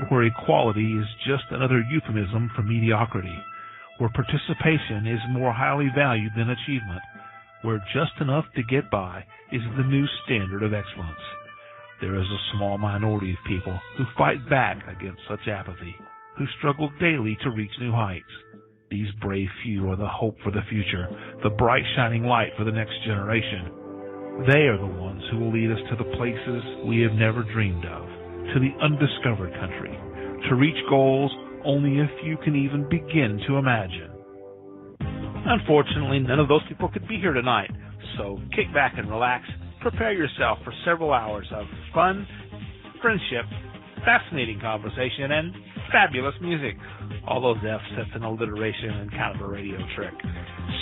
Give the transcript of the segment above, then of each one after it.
where equality is just another euphemism for mediocrity, where participation is more highly valued than achievement, where just enough to get by is the new standard of excellence. There is a small minority of people who fight back against such apathy, who struggle daily to reach new heights. These brave few are the hope for the future, the bright shining light for the next generation. They are the ones who will lead us to the places we have never dreamed of, to the undiscovered country, to reach goals only a few can even begin to imagine. Unfortunately, none of those people could be here tonight, so kick back and relax. Prepare yourself for several hours of fun, friendship, fascinating conversation, and fabulous music. All those F's, that's an alliteration and kind of a radio trick.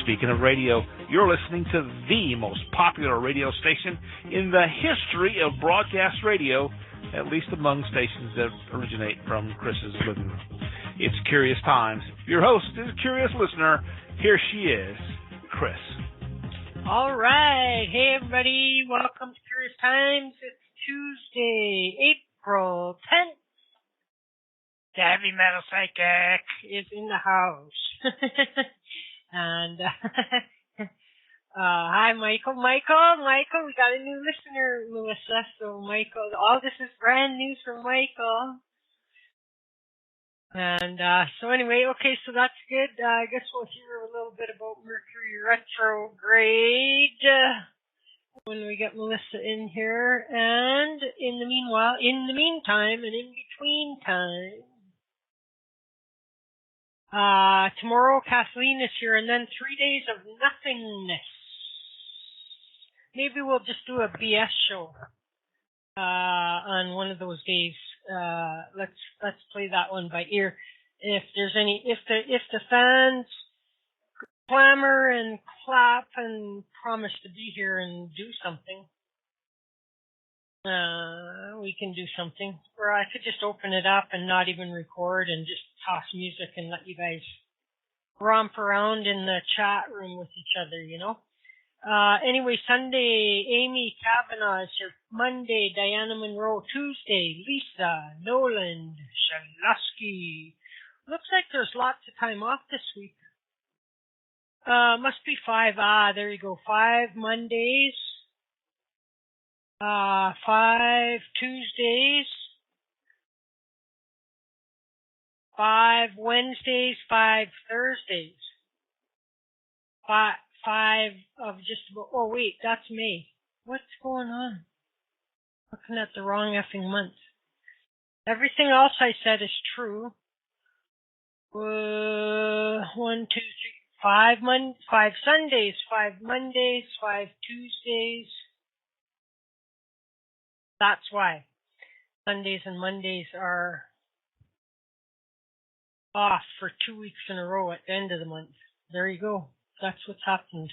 Speaking of radio, you're listening to the most popular radio station in the history of broadcast radio, at least among stations that originate from Chris's living room. It's Curious Times. Your host is a curious listener. Here she is, Chris. All right. Hey, everybody. Welcome to Curious Times. It's Tuesday, April 10th. The heavy metal psychic is in the house. And, hi, Michael. Michael, we got a new listener, Melissa. So, Michael, all this is brand news from Michael. And, so anyway, okay, so that's good. I guess we'll hear a little bit about Mercury retrograde when we get Melissa in here. And in the meantime, and in between time, tomorrow Kathleen is here, and then 3 days of nothingness. Maybe we'll just do a BS show, on one of those days. Let's play that one by ear. If the fans clamor and clap and promise to be here and do something, we can do something. Or I could just open it up and not even record and just toss music and let you guys romp around in the chat room with each other, you know. Anyway, Sunday, Amy Kavanaugh is here. Monday, Diana Monroe. Tuesday, Lisa, Noland, Shalusky. Looks like there's lots of time off this week. Must be 5. There you go. 5 Mondays. 5 Tuesdays. 5 Wednesdays. 5 Thursdays. 5 of just about, oh wait, that's May. What's going on? Looking at the wrong effing month. Everything else I said is true. 1, 2, 3, 5 Sundays, 5 Mondays, 5 Tuesdays. That's why Sundays and Mondays are off for 2 weeks in a row at the end of the month. There you go. That's what's happened.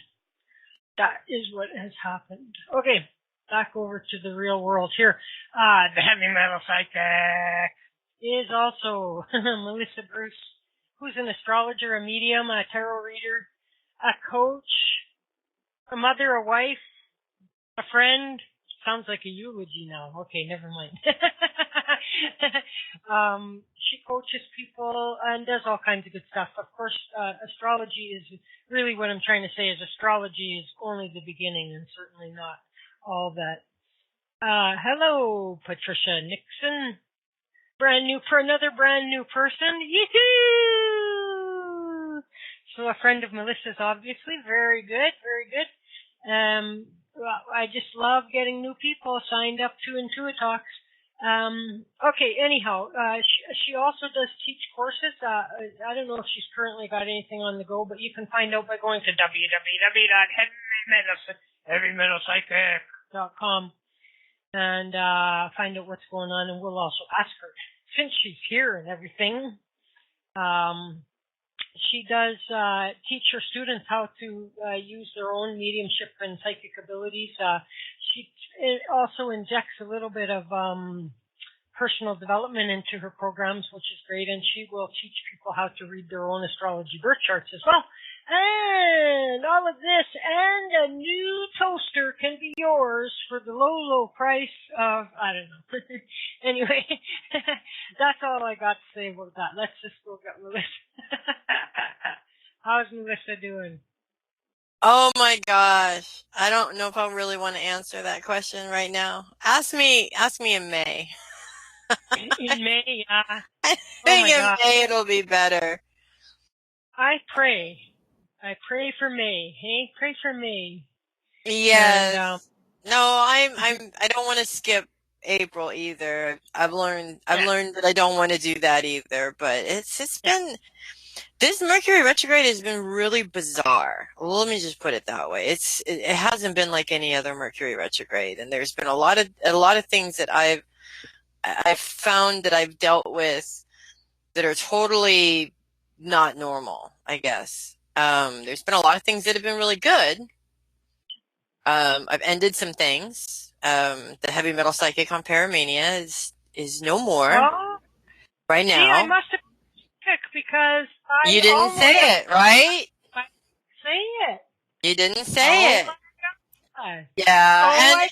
That is what has happened. Okay, back over to the real world here. The heavy metal psychic is also Melissa Bruce, who's an astrologer, a medium, a tarot reader, a coach, a mother, a wife, a friend. Sounds like a eulogy now. Okay, never mind. She coaches people and does all kinds of good stuff. Of course, astrology is really what I'm trying to say is astrology is only the beginning and certainly not all that. Hello, Patricia Nixon. Another brand new person. Yee-hoo! So a friend of Melissa's, obviously. Very good, very good. I just love getting new people signed up to IntuiTalks. Okay, anyhow, she also does teach courses. I don't know if she's currently got anything on the go, but you can find out by going to www.heavymetalpsychic.com and find out what's going on, and we'll also ask her, since she's here and everything, she does teach her students how to use their own mediumship and psychic abilities. She also injects a little bit of personal development into her programs, which is great, and she will teach people how to read their own astrology birth charts as well. And all of this and a new toaster can be yours for the low, low price of, I don't know. Anyway, that's all I got to say about that. Let's just go get Melissa. How's Melissa doing? Oh my gosh. I don't know if I really want to answer that question right now. Ask me in May. In May, yeah. I Oh think my in God. May it'll be better. I pray for May. Hey, pray for May. Yes. And, No, I don't want to skip April either. I've learned that I don't want to do that either, but it's been, this Mercury retrograde has been really bizarre. Well, let me just put it that way. It hasn't been like any other Mercury retrograde, and there's been a lot of things that I've found that I've dealt with that are totally not normal, I guess. There's been a lot of things that have been really good. I've ended some things. The heavy metal psychic on Paramania is no more right now. See, I must have picked because you didn't say it, right? Say it. You didn't say it. My God. Yeah, and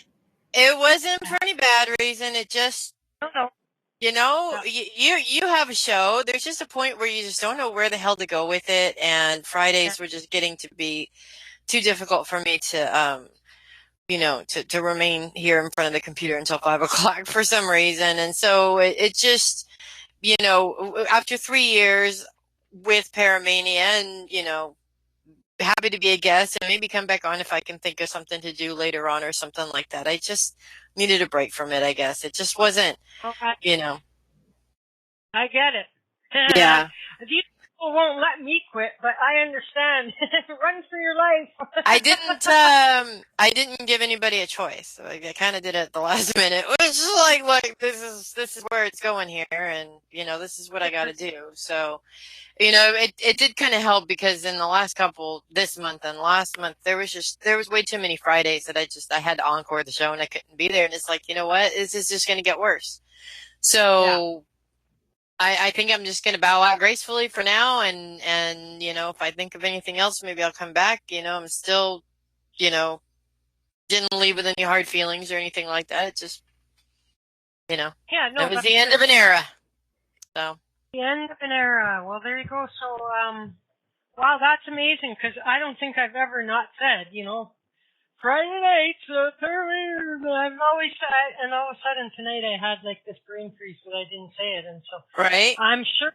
it wasn't for any bad reason. It just, you know, you have a show. There's just a point where you just don't know where the hell to go with it, and Fridays were just getting to be too difficult for me to, to remain here in front of the computer until 5 o'clock for some reason. And so it just, after 3 years with Paramania and, happy to be a guest and maybe come back on if I can think of something to do later on or something like that. I just needed a break from it, I guess. It just wasn't, I get it. Yeah. These people won't let me quit, but I understand. Run for your life. I didn't give anybody a choice. I kind of did it at the last minute. It was just like, look, this is where it's going here, and this is what I got to do. So, it did kind of help because in the last couple, this month and last month, there was way too many Fridays that I had to encore the show and I couldn't be there, and it's like, you know what, this is just going to get worse. So. Yeah. I think I'm just going to bow out gracefully for now. And, if I think of anything else, maybe I'll come back. I'm still, didn't leave with any hard feelings or anything like that. It just, it was the end of an era. So. The end of an era. Well, there you go. So, wow, that's amazing because I don't think I've ever not said, Friday nights, I've always said, and all of a sudden tonight I had like this brain freeze that I didn't say it, and so right. I'm sure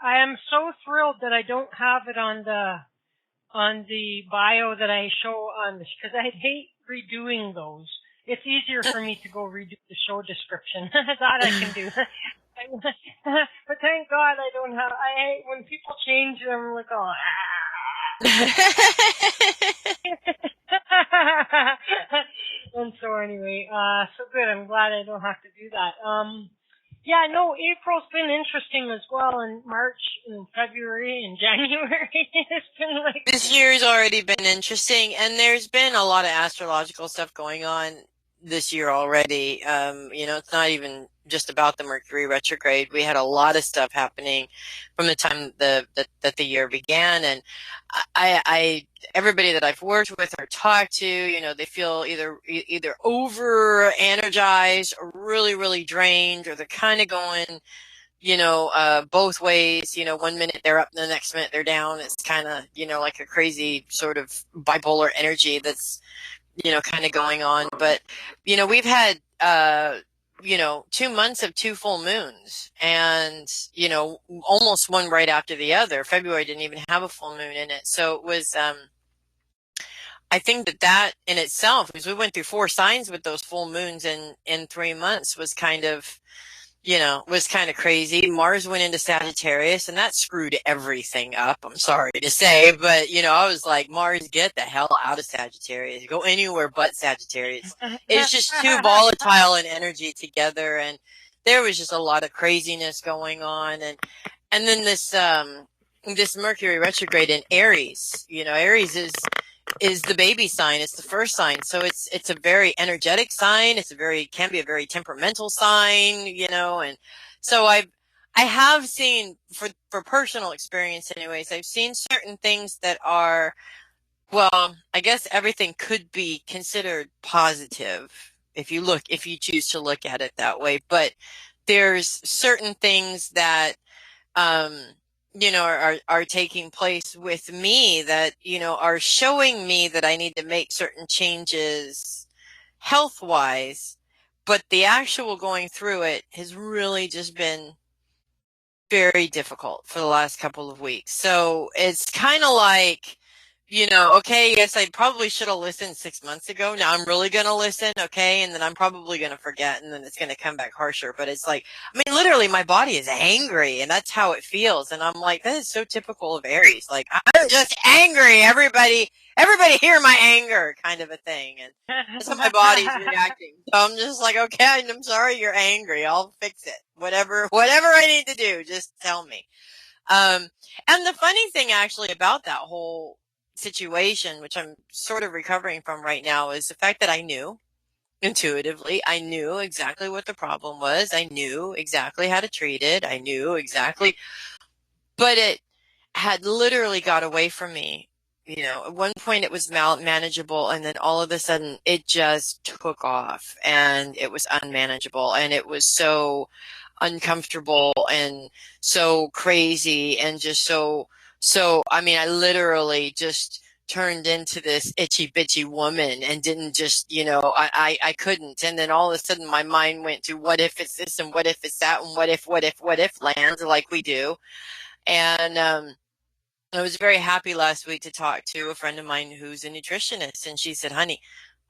I am so thrilled that I don't have it on the bio that I show on this because I hate redoing those. It's easier for me to go redo the show description. That I can do. But thank God I don't have. I hate when people change them. I'm like, oh. And so anyway, so good. I'm glad I don't have to do that. April's been interesting as well, and March and February and January. It's been like this year's already been interesting, and there's been a lot of astrological stuff going on this year already. It's not even just about the Mercury retrograde. We had a lot of stuff happening from the time that the year began, and I everybody that I've worked with or talked to, they feel either over energized or really, really drained, or they're kind of going, both ways. 1 minute they're up and the next minute they're down. It's kind of, like a crazy sort of bipolar energy that's, kind of going on. But, we've had, 2 months of 2 full moons and, almost one right after the other. February didn't even have a full moon in it. So it was, I think that in itself, because we went through 4 signs with those full moons in 3 months, was kind of, was kind of crazy. Mars went into Sagittarius, and that screwed everything up. I'm sorry to say, but, I was like, Mars, get the hell out of Sagittarius. Go anywhere but Sagittarius. It's just too volatile in energy together, and there was just a lot of craziness going on. And then this Mercury retrograde in Aries, Aries is the baby sign. It's the first sign. So it's a very energetic sign. Can be a very temperamental sign, and so I have seen, for personal experience anyways, I've seen certain things that are, well, I guess everything could be considered positive if you choose to look at it that way. But there's certain things that, um, are taking place with me that, are showing me that I need to make certain changes health wise. But the actual going through it has really just been very difficult for the last couple of weeks. So it's kind of like, okay, yes, I probably should have listened 6 months ago. Now I'm really going to listen, okay? And then I'm probably going to forget, and then it's going to come back harsher. But it's like, I mean, literally my body is angry, and that's how it feels. And I'm like, that is so typical of Aries. Like, I'm just angry. Everybody hear my anger, kind of a thing. And that's how my body's reacting. So I'm just like, okay, I'm sorry you're angry. I'll fix it. Whatever I need to do, just tell me. And the funny thing actually about that whole situation, which I'm sort of recovering from right now, is the fact that I knew intuitively, I knew exactly what the problem was. I knew exactly how to treat it. I knew exactly, but it had literally got away from me. At one point it was manageable, and then all of a sudden it just took off, and it was unmanageable, and it was so uncomfortable and so crazy and just so I mean, I literally just turned into this itchy bitchy woman and didn't just, I couldn't. And then all of a sudden my mind went to what if it's this and what if it's that and what if lands like we do. And I was very happy last week to talk to a friend of mine who's a nutritionist, and she said, honey,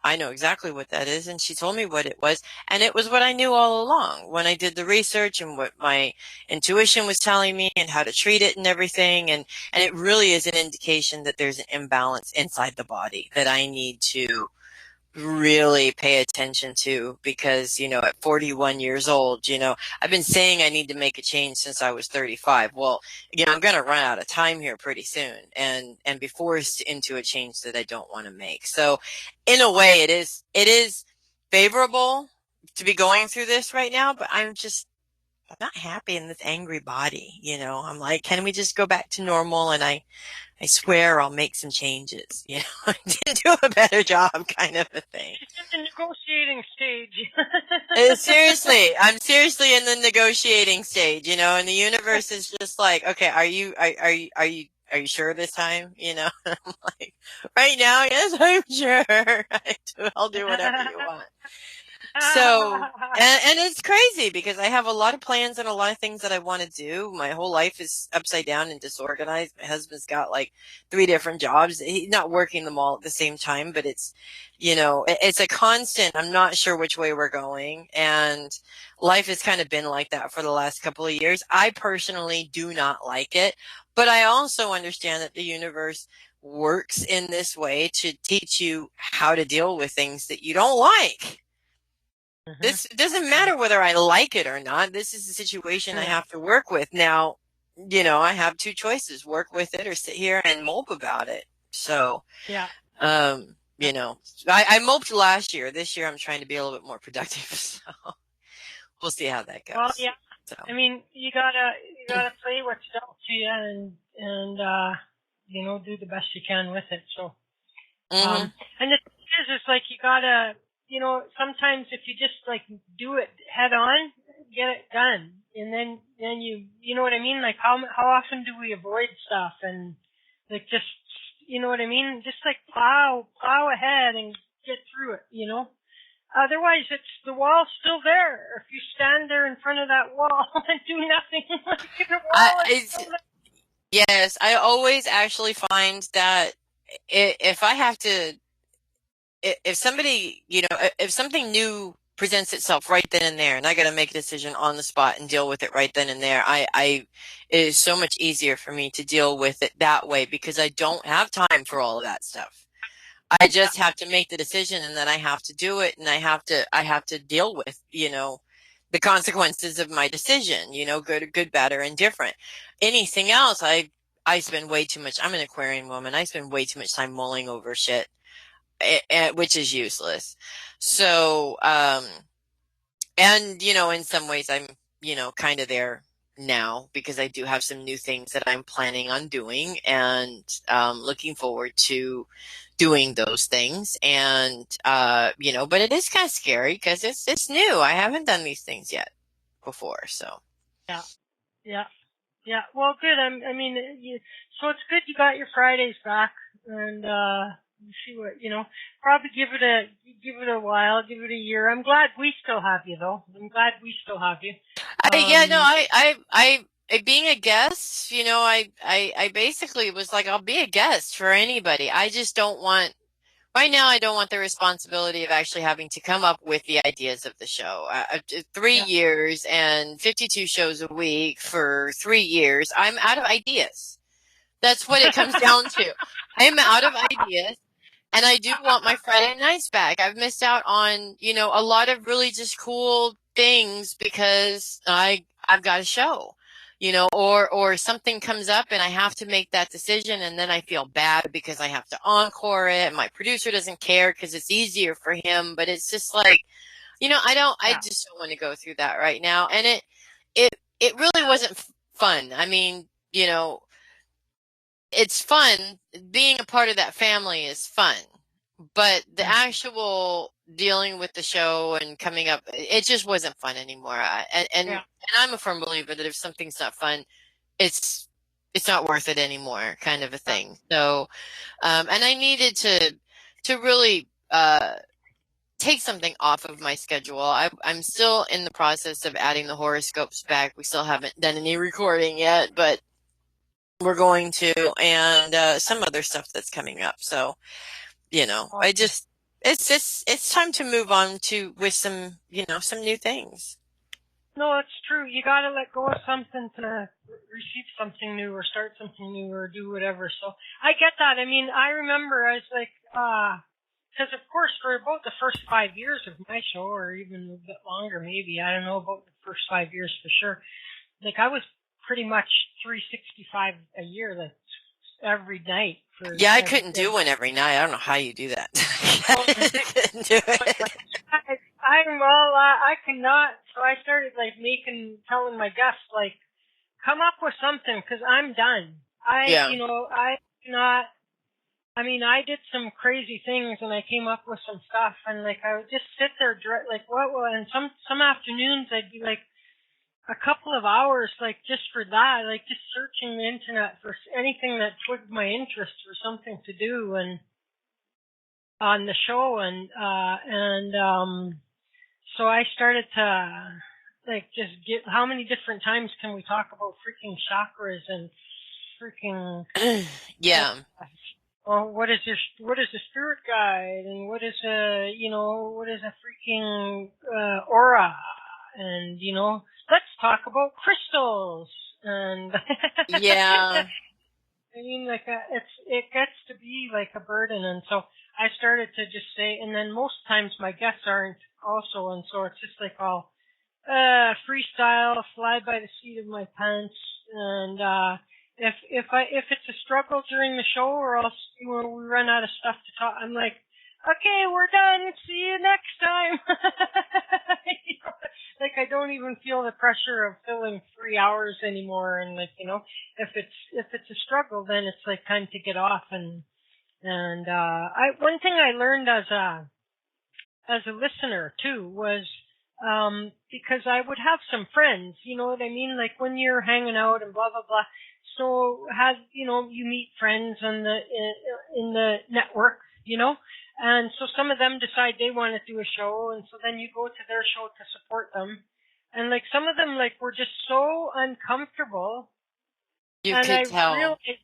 I know exactly what that is. And she told me what it was. And it was what I knew all along when I did the research and what my intuition was telling me and how to treat it and everything. And it really is an indication that there's an imbalance inside the body that I need to really pay attention to, because, at 41 years old, I've been saying I need to make a change since I was 35. Well, I'm going to run out of time here pretty soon and be forced into a change that I don't want to make. So in a way it is favorable to be going through this right now, but I'm not happy in this angry body. I'm like, can we just go back to normal? And I swear I'll make some changes. I didn't do a better job, kind of a thing. She's in the negotiating stage. Seriously, I'm seriously in the negotiating stage, and the universe is just like, okay, are you sure this time? I'm like, right now, yes, I'm sure. I'll do whatever you want. So, and it's crazy because I have a lot of plans and a lot of things that I want to do. My whole life is upside down and disorganized. My husband's got like 3 different jobs. He's not working them all at the same time, but it's a constant. I'm not sure which way we're going. And life has kind of been like that for the last couple of years. I personally do not like it, but I also understand that the universe works in this way to teach you how to deal with things that you don't like. This doesn't matter whether I like it or not. This is the situation I have to work with. Now, I have 2 choices: work with it or sit here and mope about it. So, yeah. I moped last year. This year I'm trying to be a little bit more productive. So we'll see how that goes. Well, yeah. So. I mean, you gotta play what's dealt to you and do the best you can with it. So, and the thing is, it's like you gotta, sometimes if you just like do it head on, get it done, and then you know what I mean? Like how often do we avoid stuff and like just, you know what I mean? Just like plow ahead and get through it, Otherwise, the wall's still there. If you stand there in front of that wall and do nothing, the wall is still there. Yes, I always actually find that if I have to, if somebody, if something new presents itself right then and there, and I got to make a decision on the spot and deal with it right then and there, it is so much easier for me to deal with it that way because I don't have time for all of that stuff. I just have to make the decision, and then I have to do it, and I have to deal with, the consequences of my decision, good, bad, or indifferent. Anything else, I spend way too much. I'm an Aquarian woman. I spend way too much time mulling over shit, which is useless. So, and, in some ways I'm, kind of there now because I do have some new things that I'm planning on doing, and looking forward to doing those things. And but it is kind of scary because it's new. I haven't done these things yet before, so. Yeah, yeah, yeah. Well, good. So it's good you got your Fridays back, and you see what Probably give it a while, give it a year. I'm glad we still have you, though. I'm glad we still have you. Yeah, no, being a guest, I basically was like, I'll be a guest for anybody. I just don't want, right now, I don't want the responsibility of actually having to come up with the ideas of the show. 3 Yeah, years and 52 shows a week for 3 years, I'm out of ideas. That's what it comes down to. I'm out of ideas. And I do want my Friday nights back. I've missed out on, a lot of really just cool things because I've got a show, or something comes up and I have to make that decision, and then I feel bad because I have to encore it and my producer doesn't care because it's easier for him. But it's just like, I yeah, just don't want to go through that right now. And it really wasn't fun. I mean, it's fun. Being a part of that family is fun, but the actual dealing with the show and coming up, it just wasn't fun anymore. And yeah. I'm a firm believer that if something's not fun, it's not worth it anymore, kind of a thing. So, and I needed to really take something off of my schedule. I'm still in the process of adding the horoscopes back. We still haven't done any recording yet, but we're going to, and some other stuff that's coming up. So, I Awesome. just, it's time to move on with some, some new things. No, it's true. You got to let go of something to receive something new or start something new or do whatever. So I get that. I mean, I remember I was like, because of course for about the first 5 years of my show, or even a bit longer, maybe, I don't know about the first 5 years for sure. Like I was pretty much 365 a year, like every night for Yeah, I couldn't every do one every night. I don't know how you do that. Oh, I couldn't do it. I cannot. So I started like telling my guests like, come up with something because I'm done. Yeah. I cannot. I mean, I did some crazy things and I came up with some stuff and like I would just sit there like what? And some afternoons I'd be like a couple of hours like just for that, like just searching the internet for anything that twigged my interest or something to do and on the show and so I started to like just get how many different times can we talk about freaking chakras and freaking Yeah. or what is a spirit guide and what is a freaking aura and let's talk about crystals and Yeah. I mean, like, it gets to be like a burden, and so I started to just say, and then most times my guests aren't also, and so it's just like all freestyle, fly by the seat of my pants, and if it's a struggle during the show, or else we run out of stuff to talk, I'm like, okay, we're done. See you next time. Like I don't even feel the pressure of filling 3 hours anymore, and like if it's a struggle, then it's like time to get off. And I one thing I learned as a listener too was because I would have some friends, you know what I mean, like when you're hanging out and blah blah blah. So you meet friends in the network, and so some of them decide they want to do a show, and so then you go to their show to support them. And like some of them like were just so uncomfortable, You and I could tell. realized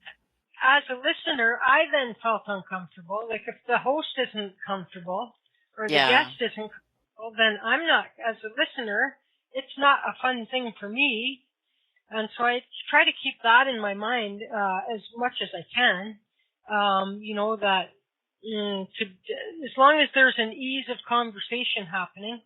as a listener, I then felt uncomfortable. Like if the host isn't comfortable or the Yeah. guest isn't comfortable, then I'm not, as a listener, it's not a fun thing for me. And so I try to keep that in my mind as much as I can. That as long as there's an ease of conversation happening,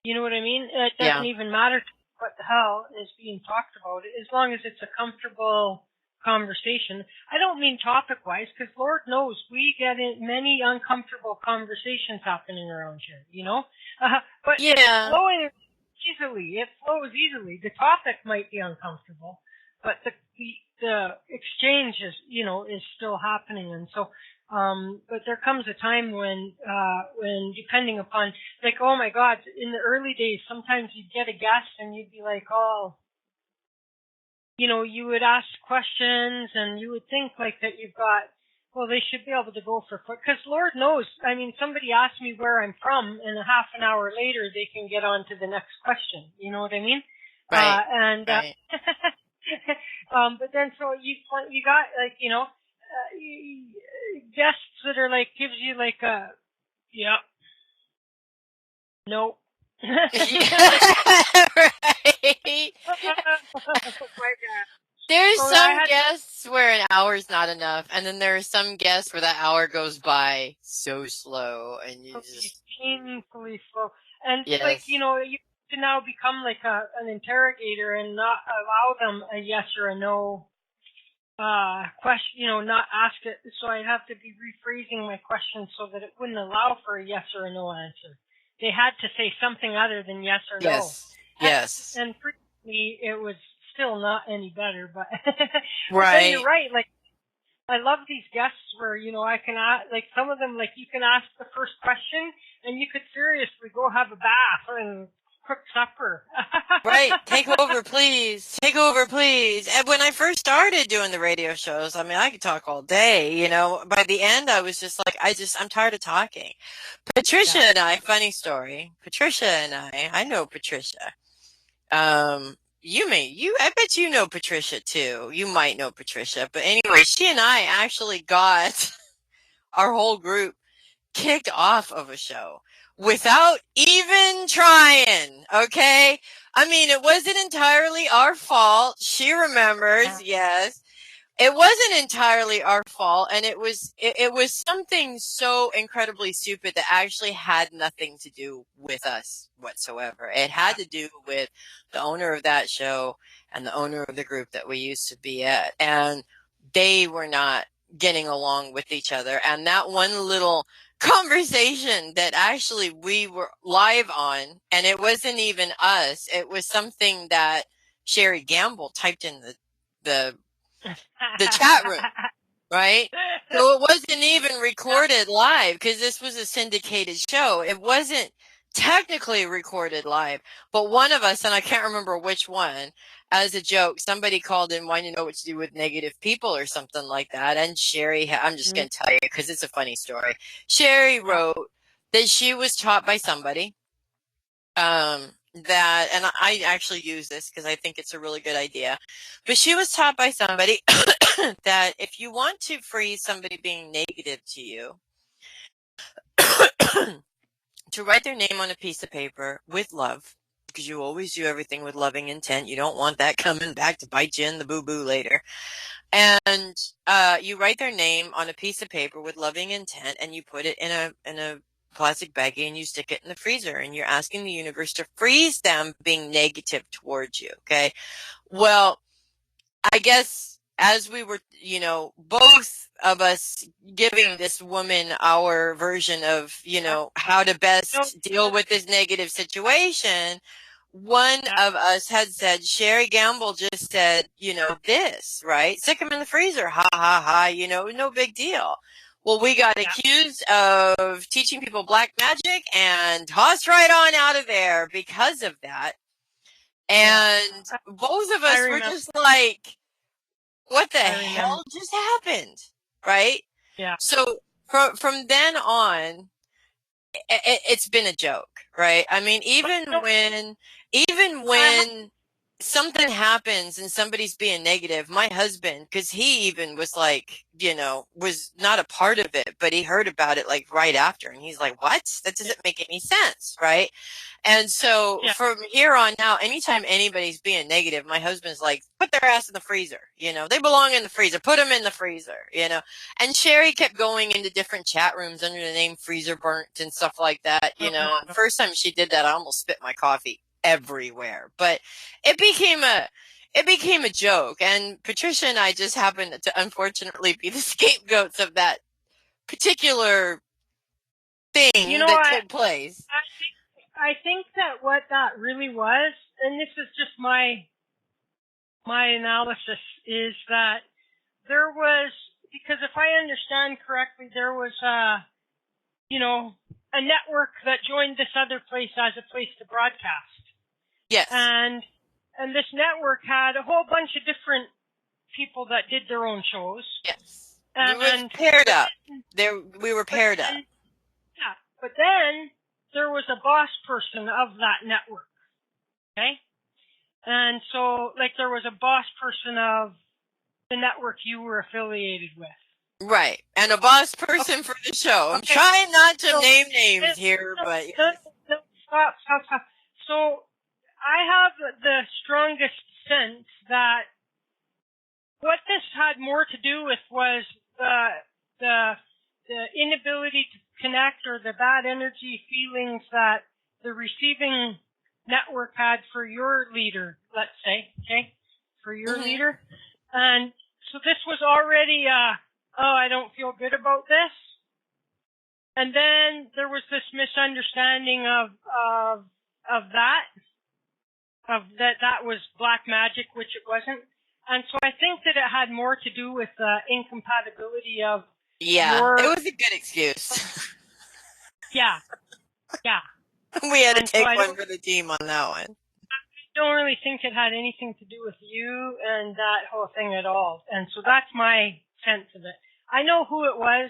you know what I mean? It doesn't Yeah. even matter what the hell is being talked about, as long as it's a comfortable conversation. I don't mean topic-wise, because Lord knows we get in many uncomfortable conversations happening around here, But Yeah. easily. It flows easily. The topic might be uncomfortable, but the exchange is, is still happening. And so, but there comes a time when depending upon, like, oh my God, in the early days, sometimes you'd get a guest and you'd be like, oh, you would ask questions and you would think like that you've got, well, they should be able to go for quick, because Lord knows, I mean, somebody asks me where I'm from, and a half an hour later they can get on to the next question. You know what I mean? Right. Right. But then so you got like, guests that are like, gives you like a, yeah, no. Right. Oh my God. There's So some guests where an hour's not enough, and then there are some guests where that hour goes by so slow, and you just painfully slow. And yes. like, you can now become like an interrogator and not allow them a yes or a no question, not ask it. So I have to be rephrasing my question so that it wouldn't allow for a yes or a no answer. They had to say something other than yes or no. Yes. And frequently it was still not any better, but right. But then you're right. Like, I love these guests where, I can ask, like, some of them, like, you can ask the first question and you could seriously go have a bath and cook supper. Right. Take over, please. Take over, please. And when I first started doing the radio shows, I mean, I could talk all day, By the end, I was just like, I'm tired of talking. Patricia and I, funny story. Patricia and I know Patricia. I bet you know Patricia too. You might know Patricia. But anyway, she and I actually got our whole group kicked off of a show without even trying. Okay. I mean, it wasn't entirely our fault. She remembers. Yes. It wasn't entirely our fault, and it was something so incredibly stupid that actually had nothing to do with us whatsoever. It had to do with the owner of that show and the owner of the group that we used to be at, and they were not getting along with each other. And that one little conversation that actually we were live on, and it wasn't even us, it was something that Sherry Gamble typed in the chat room, right? So it wasn't even recorded live because this was a syndicated show. It wasn't technically recorded live, but one of us, and I can't remember which one, as a joke, somebody called in wanting to know what to do with negative people or something like that. And Sherry, I'm just going to tell you because it's a funny story. Sherry wrote that she was taught by somebody, that, and I actually use this because I think it's a really good idea, but she was taught by somebody that if you want to freeze somebody being negative to you, to write their name on a piece of paper with love, because you always do everything with loving intent. You don't want that coming back to bite you in the boo-boo later. And you write their name on a piece of paper with loving intent, and you put it in a plastic baggie and you stick it in the freezer, and you're asking the universe to freeze them being negative towards you. Okay. Well, I guess as we were, both of us giving this woman our version of, how to best deal with this negative situation, one of us had said, Sherry Gamble just said, this, right? Stick them in the freezer. Ha, ha, ha. No big deal. Well, we got accused of teaching people black magic and tossed right on out of there because of that. And both of us were just like, what the hell just happened? Right? Yeah. So from then on, it's been a joke, right? I mean, even when something happens and somebody's being negative, my husband, because he even was like, was not a part of it, but he heard about it like right after, and he's like, what? That doesn't make any sense, right? And so from here on out, anytime anybody's being negative, my husband's like, put their ass in the freezer. They belong in the freezer. Put them in the freezer, And Sherry kept going into different chat rooms under the name Freezer Burnt and stuff like that, The first time she did that, I almost spit my coffee everywhere. But it became a joke. And Patricia and I just happened to unfortunately be the scapegoats of that particular thing that took place. I think that what that really was, and this is just my analysis, is that there was, because if I understand correctly, there was a network that joined this other place as a place to broadcast. Yes. And this network had a whole bunch of different people that did their own shows. Yes. And we were paired up. We were paired up. Yeah. But then there was a boss person of that network. Okay? And so, like, there was a boss person of the network you were affiliated with. Right. And a boss person for the show. I'm trying not to name names here, but... No, stop. So, I have the strongest sense that what this had more to do with was the inability to connect, or the bad energy feelings that the receiving network had for your leader, let's say, okay? For your leader. And so this was already, I don't feel good about this. And then there was this misunderstanding of that was black magic, which it wasn't. And so I think that it had more to do with incompatibility of it was a good excuse. Yeah. We had to take one for the team on that one. I don't really think it had anything to do with you and that whole thing at all. And so that's my sense of it. I know who it was.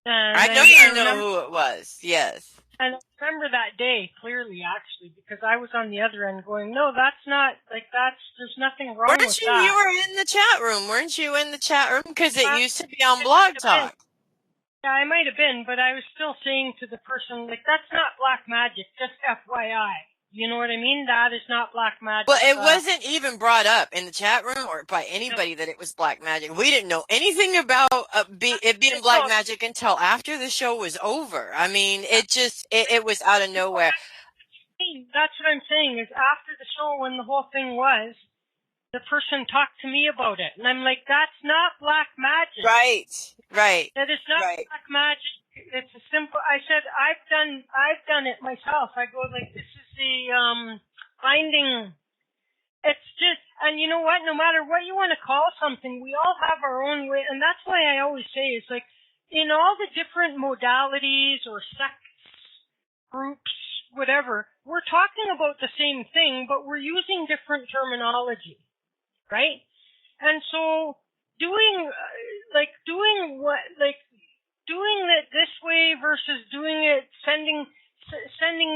I know you know who it was, yes. And I remember that day clearly, actually, because I was on the other end going, no, that's not, there's nothing wrong with that. You were in the chat room, weren't you in the chat room? Because it used to be on Blog Talk. Yeah, I might have been, but I was still saying to the person, that's not black magic, just FYI. You know what I mean? That is not black magic. Well, it wasn't even brought up in the chat room or by anybody that it was black magic. We didn't know anything about it being black magic until after the show was over. I mean, it was out of nowhere. That's what I'm saying, is after the show, when the whole thing was, the person talked to me about it. And I'm like, that's not black magic. Right. That is not black magic. It's a simple, I said, I've done it myself. I go this is the, finding, it's just, and you know what, no matter what you want to call something, we all have our own way. And that's why I always say, it's in all the different modalities or sects, groups, whatever, we're talking about the same thing, but we're using different terminology. Right? And so doing it this way versus doing it, sending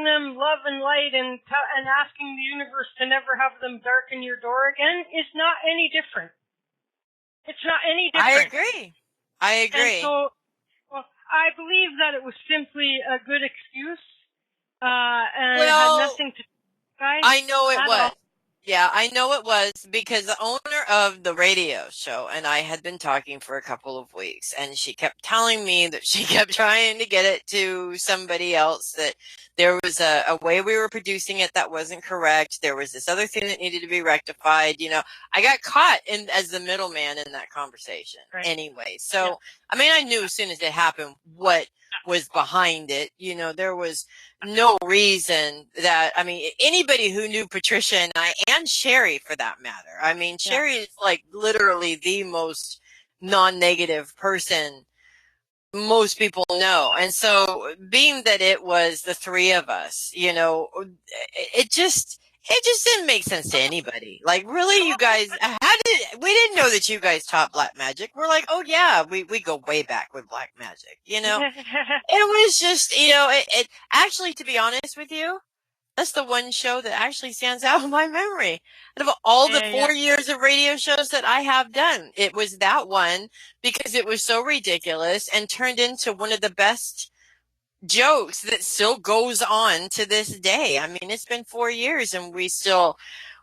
them love and light and asking the universe to never have them darken your door again is not any different. It's not any different. I agree. And so, I believe that it was simply a good excuse, and it had nothing to do with guys. I know it was. Yeah, I know it was because the owner of the radio show and I had been talking for a couple of weeks, and she kept telling me that she kept trying to get it to somebody else, that there was a way we were producing it that wasn't correct. There was this other thing that needed to be rectified. I got caught as the middleman in that conversation anyway. So, I mean, I knew as soon as it happened what was behind it. There was no reason that, anybody who knew Patricia and I, and Sherry for that matter. I mean, Sherry is literally the most non-negative person most people know. And so being that it was the three of us, it just didn't make sense to anybody. Really, you guys, we didn't know that you guys taught black magic. We're like, oh yeah, we go way back with black magic, It was just, it actually, to be honest with you, that's the one show that actually stands out in my memory. Out of all the 4 years of radio shows that I have done, it was that one because it was so ridiculous and turned into one of the best jokes that still goes on to this day. I mean, it's been 4 years and we're still,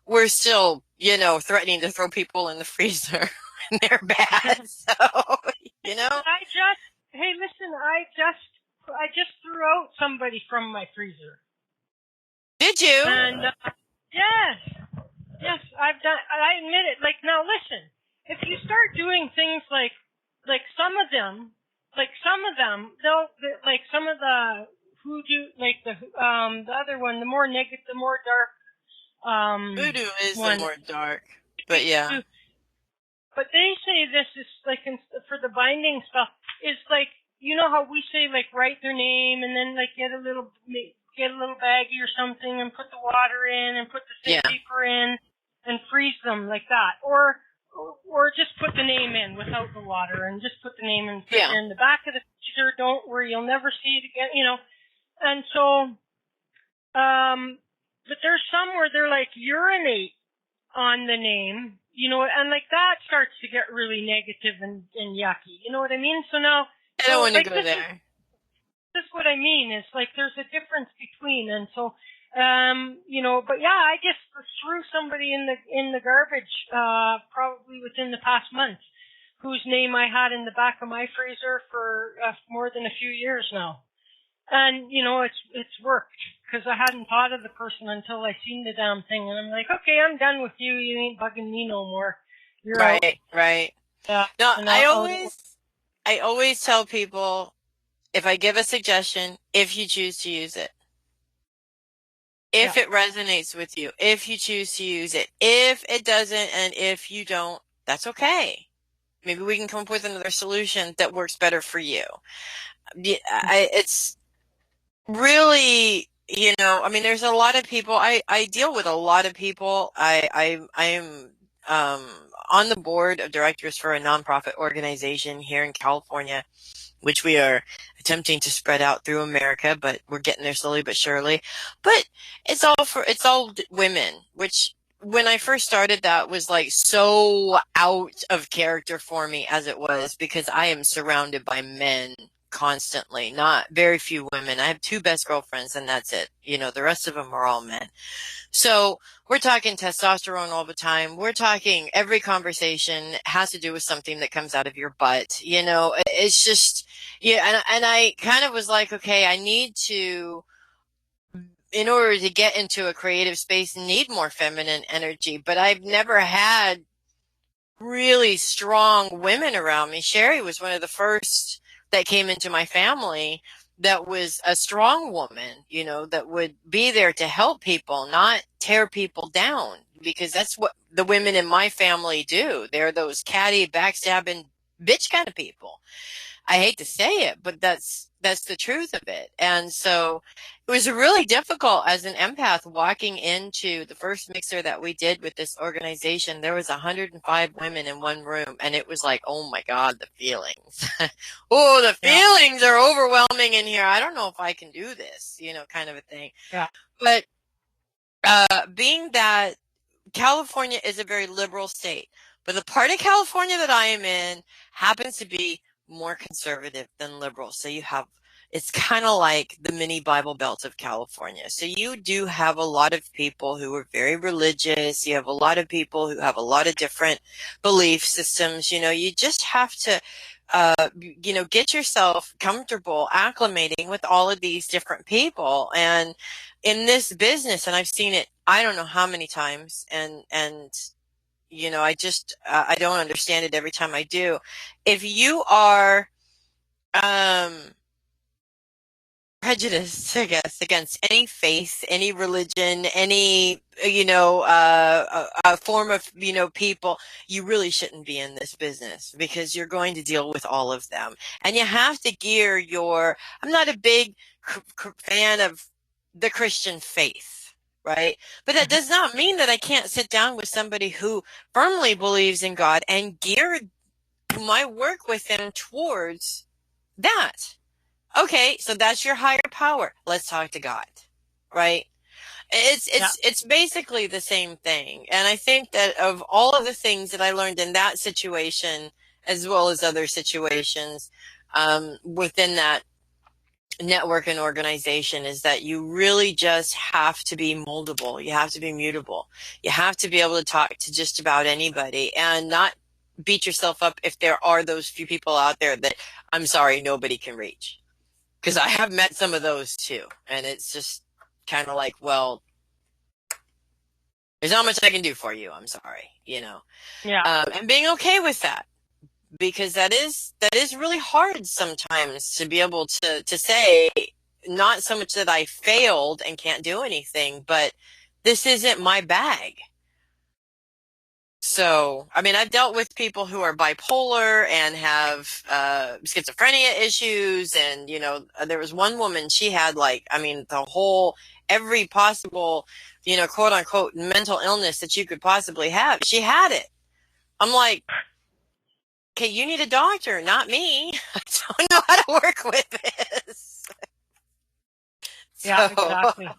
threatening to throw people in the freezer when they're bad. So, Hey, listen, I just threw out somebody from my freezer. Did you? And, yes, I've done, I admit it. Now listen, if you start doing things some of them, they'll, some of the, hoodoo, like the other one, the more negative, the more dark Voodoo is the one. more dark, but yeah. But they say this is like for the binding stuff. It's like, you know how we say like write their name and then like get a little baggie or something and put the water in and put the paper in and freeze them like that, or just put the name in without the water and just put the name in the back of the freezer. Don't worry, you'll never see it again. You know, and so but there's some where they're like urinate on the name, you know, and like that starts to get really negative and yucky. You know what I mean? So now I don't want to go there. This is what I mean. It's like there's a difference between, and so you know, but yeah, I just threw somebody in the garbage probably within the past month, whose name I had in the back of my freezer for more than a few years now. And, you know, it's worked, because I hadn't thought of the person until I seen the damn thing, and I'm like, okay, I'm done with you. You ain't bugging me no more. You're out. Right. Yeah. No, I always tell people, if I give a suggestion, if you choose to use it, if it resonates with you, if you choose to use it, if it doesn't, and if you don't, that's okay. Maybe we can come up with another solution that works better for you. It's really, you know, I mean, there's a lot of people, I deal with a lot of people. I am on the board of directors for a nonprofit organization here in California, which we are attempting to spread out through America, but we're getting there slowly but surely. But it's all women, which when I first started, that was like so out of character for me as it was, because I am surrounded by men constantly, not very few women. I have 2 best girlfriends and that's it. You know, the rest of them are all men. So we're talking testosterone all the time. We're talking every conversation has to do with something that comes out of your butt. You know, it's just, yeah. And I kind of was like, okay, I need to, in order to get into a creative space, need more feminine energy, but I've never had really strong women around me. Sherry was one of the first that came into my family that was a strong woman, you know, that would be there to help people, not tear people down, because that's what the women in my family do. They're those catty, backstabbing, bitch kind of people. I hate to say it, but that's the truth of it. And so it was really difficult as an empath walking into the first mixer that we did with this organization. There was 105 women in one room, and it was like, oh my God, the feelings. Oh, the feelings are overwhelming in here. I don't know if I can do this, you know, kind of a thing. Yeah. But being that California is a very liberal state, but the part of California that I am in happens to be more conservative than liberal. So it's kind of like the mini Bible Belt of California. So you do have a lot of people who are very religious. You have a lot of people who have a lot of different belief systems. You know, you just have to, you know, get yourself comfortable acclimating with all of these different people. And in this business, and I've seen it, I don't know how many times, and you know, I don't understand it every time I do. If you are prejudiced, I guess, against any faith, any religion, any, you know, a form of, you know, people, you really shouldn't be in this business, because you're going to deal with all of them. And you have to gear I'm not a big fan of the Christian faith, right? But that does not mean that I can't sit down with somebody who firmly believes in God and gear my work with them towards that. Okay, so that's your higher power. Let's talk to God, right? It's basically the same thing. And I think that of all of the things that I learned in that situation, as well as other situations within that network and organization, is that you really just have to be moldable. You have to be mutable. You have to be able to talk to just about anybody and not beat yourself up if there are those few people out there that, I'm sorry, nobody can reach. Because I have met some of those too. And it's just kind of like, well, there's not much I can do for you. I'm sorry, you know. Yeah. And being okay with that. Because that is really hard sometimes to be able to say, not so much that I failed and can't do anything, but this isn't my bag. So, I mean, I've dealt with people who are bipolar and have schizophrenia issues. And, you know, there was one woman, she had like, I mean, every possible, you know, quote unquote, mental illness that you could possibly have. She had it. I'm like, okay, you need a doctor, not me. I don't know how to work with this. Yeah, So, exactly.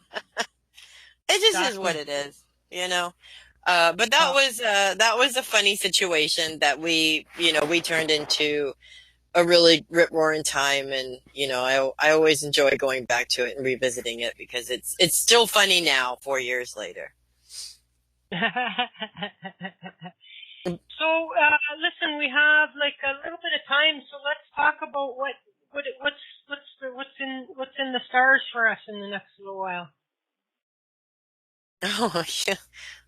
it just is what Exactly. it is, you know. But that was a funny situation that we turned into a really rip roaring time. And you know, I always enjoy going back to it and revisiting it because it's still funny now 4 years later. So, listen, we have like a little bit of time, so let's talk about what's in the stars for us in the next little while. Oh, yeah.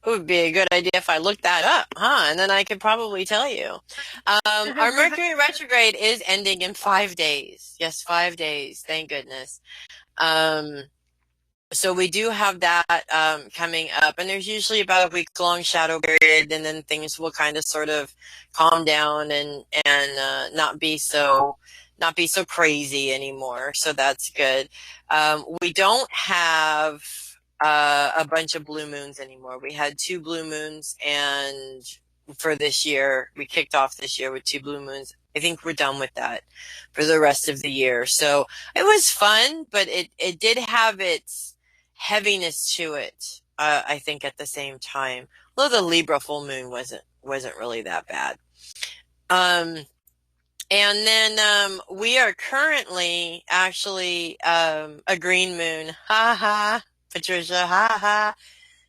It would be a good idea if I looked that up, huh? And then I could probably tell you. Our Mercury retrograde is ending in 5 days. Yes, 5 days. Thank goodness. So we do have that coming up, and there's usually about a week-long shadow period, and then things will kind of sort of calm down and not be so crazy anymore. So that's good. We don't have a bunch of blue moons anymore. We had 2 blue moons, and for this year, we kicked off this year with 2 blue moons. I think we're done with that for the rest of the year. So it was fun, but it did have its heaviness to it, I think, at the same time. Although the Libra full moon wasn't really that bad. And then we are currently actually a green moon. Ha ha, Patricia, ha ha.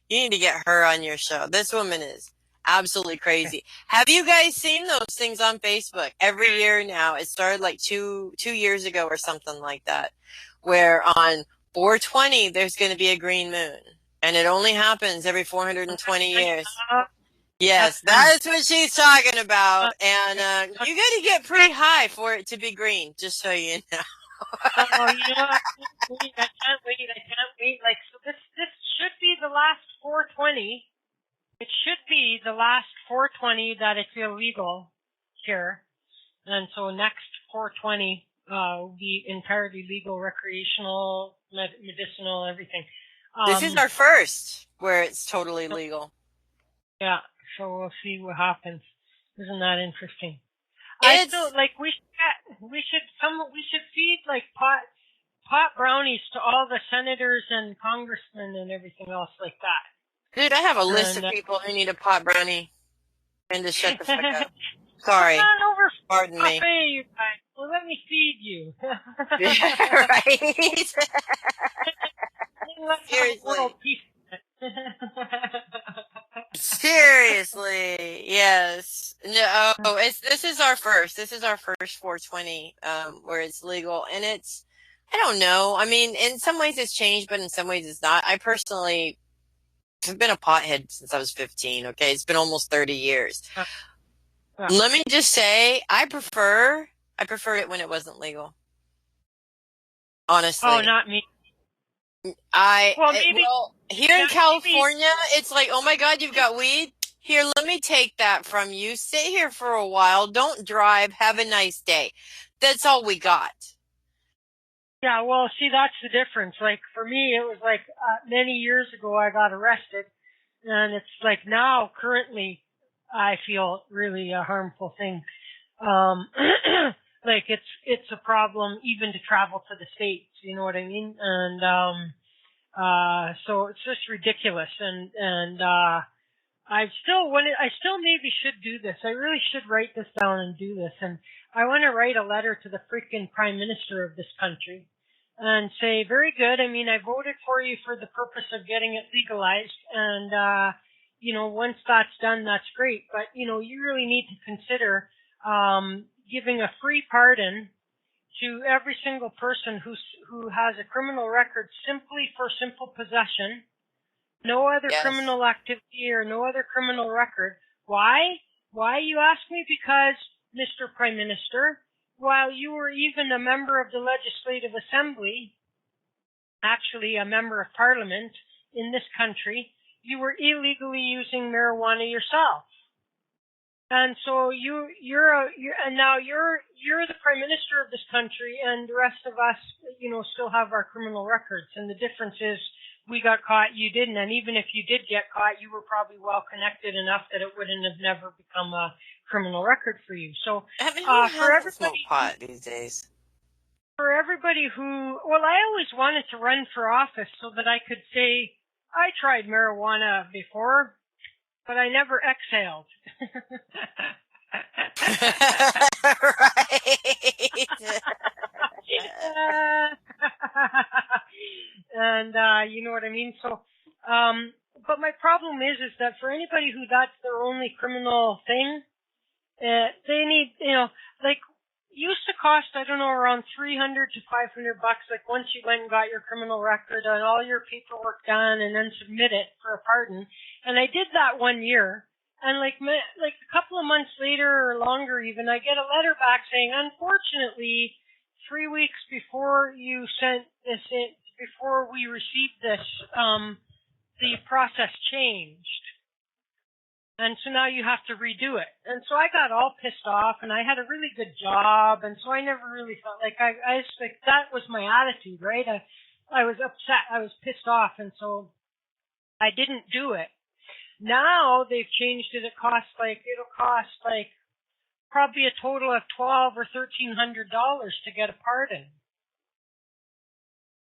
You need to get her on your show. This woman is absolutely crazy. Have you guys seen those things on Facebook? Every year now, it started like two years ago or something like that, where on 420 there's going to be a green moon, and it only happens every 420 years. Yes, that's what she's talking about. And you got to get pretty high for it to be green, just so you know. Oh, you know, I can't wait. Like, so this should be the last 420. It should be the last 420 that it's illegal here. And so next 420 will be entirely legal, recreational, medicinal, everything. This is our first where it's totally legal. Yeah, so we'll see what happens. Isn't that interesting? I still like we should feed like pot brownies to all the senators and congressmen and everything else like that. Dude, I have a list of people who need a pot brownie. And to shut the fuck up. Sorry. Come on over. Pardon me. You guys. Well, let me feed you. Yeah, right. Seriously, yes. No, this is our first. This is our first 420, where it's legal, and it's, I don't know. I mean, in some ways it's changed, but in some ways it's not. I personally have been a pothead since I was 15. Okay, it's been almost 30 years. Let me just say, I prefer it when it wasn't legal. Honestly. Oh, not me. Here in California, it's like, oh my God, you've got weed? Here, let me take that from you. Sit here for a while. Don't drive. Have a nice day. That's all we got. Yeah, well, see, that's the difference. Like, for me, it was like many years ago I got arrested. And it's like now, currently, I feel really a harmful thing. Like, it's a problem even to travel to the States. You know what I mean? And so it's just ridiculous. And I still maybe should do this. I really should write this down and do this. And I want to write a letter to the freaking Prime Minister of this country and say, very good. I mean, I voted for you for the purpose of getting it legalized. And, you know, once that's done, that's great. But, you know, you really need to consider, giving a free pardon to every single person who has a criminal record simply for simple possession, no other criminal activity or no other criminal record. Why? Why, you ask me? Because, Mr. Prime Minister, while you were even a member of the Legislative Assembly, actually a member of parliament in this country, you were illegally using marijuana yourself. And so and now you're the prime minister of this country, and the rest of us, still have our criminal records. And the difference is, we got caught, you didn't. And even if you did get caught, you were probably well connected enough that it wouldn't have never become a criminal record for you. So I mean, who for hasn't everybody, smoked pot these days? for everybody I always wanted to run for office so that I could say I tried marijuana before, but I never exhaled. Right. And you know what I mean? So, but my problem is that for anybody who that's their only criminal thing, they need, used to cost, I don't know, around $300 to $500. Like once you went and got your criminal record and all your paperwork done, and then submit it for a pardon. And I did that 1 year. And like a couple of months later or longer even, I get a letter back saying, unfortunately, 3 weeks before you sent this in, before we received this, the process changed. And so now you have to redo it. And so I got all pissed off, and I had a really good job, and so I never really felt like I just, like, that was my attitude, right? I was upset, I was pissed off, and so I didn't do it. Now they've changed it. It'll cost probably a total of $1,200 or $1,300 to get a pardon.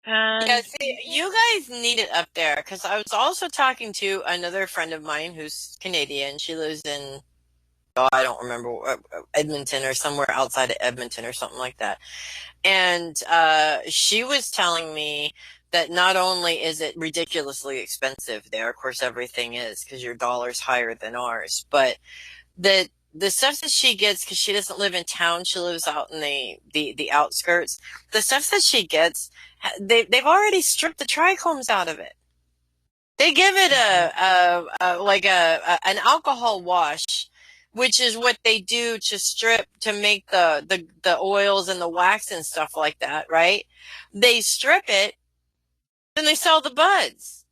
And Yeah, see, you guys need it up there, because I was also talking to another friend of mine who's Canadian. She lives in, I don't remember, Edmonton or somewhere outside of Edmonton or something like that. And she was telling me that not only is it ridiculously expensive there, of course everything is because your dollar's higher than ours, but that the stuff that she gets, because she doesn't live in town, she lives out in the outskirts, the stuff that she gets, they've already stripped the trichomes out of it. They give it an alcohol wash, which is what they do to strip, to make the oils and the wax and stuff like that, right? They strip it, then they sell the buds.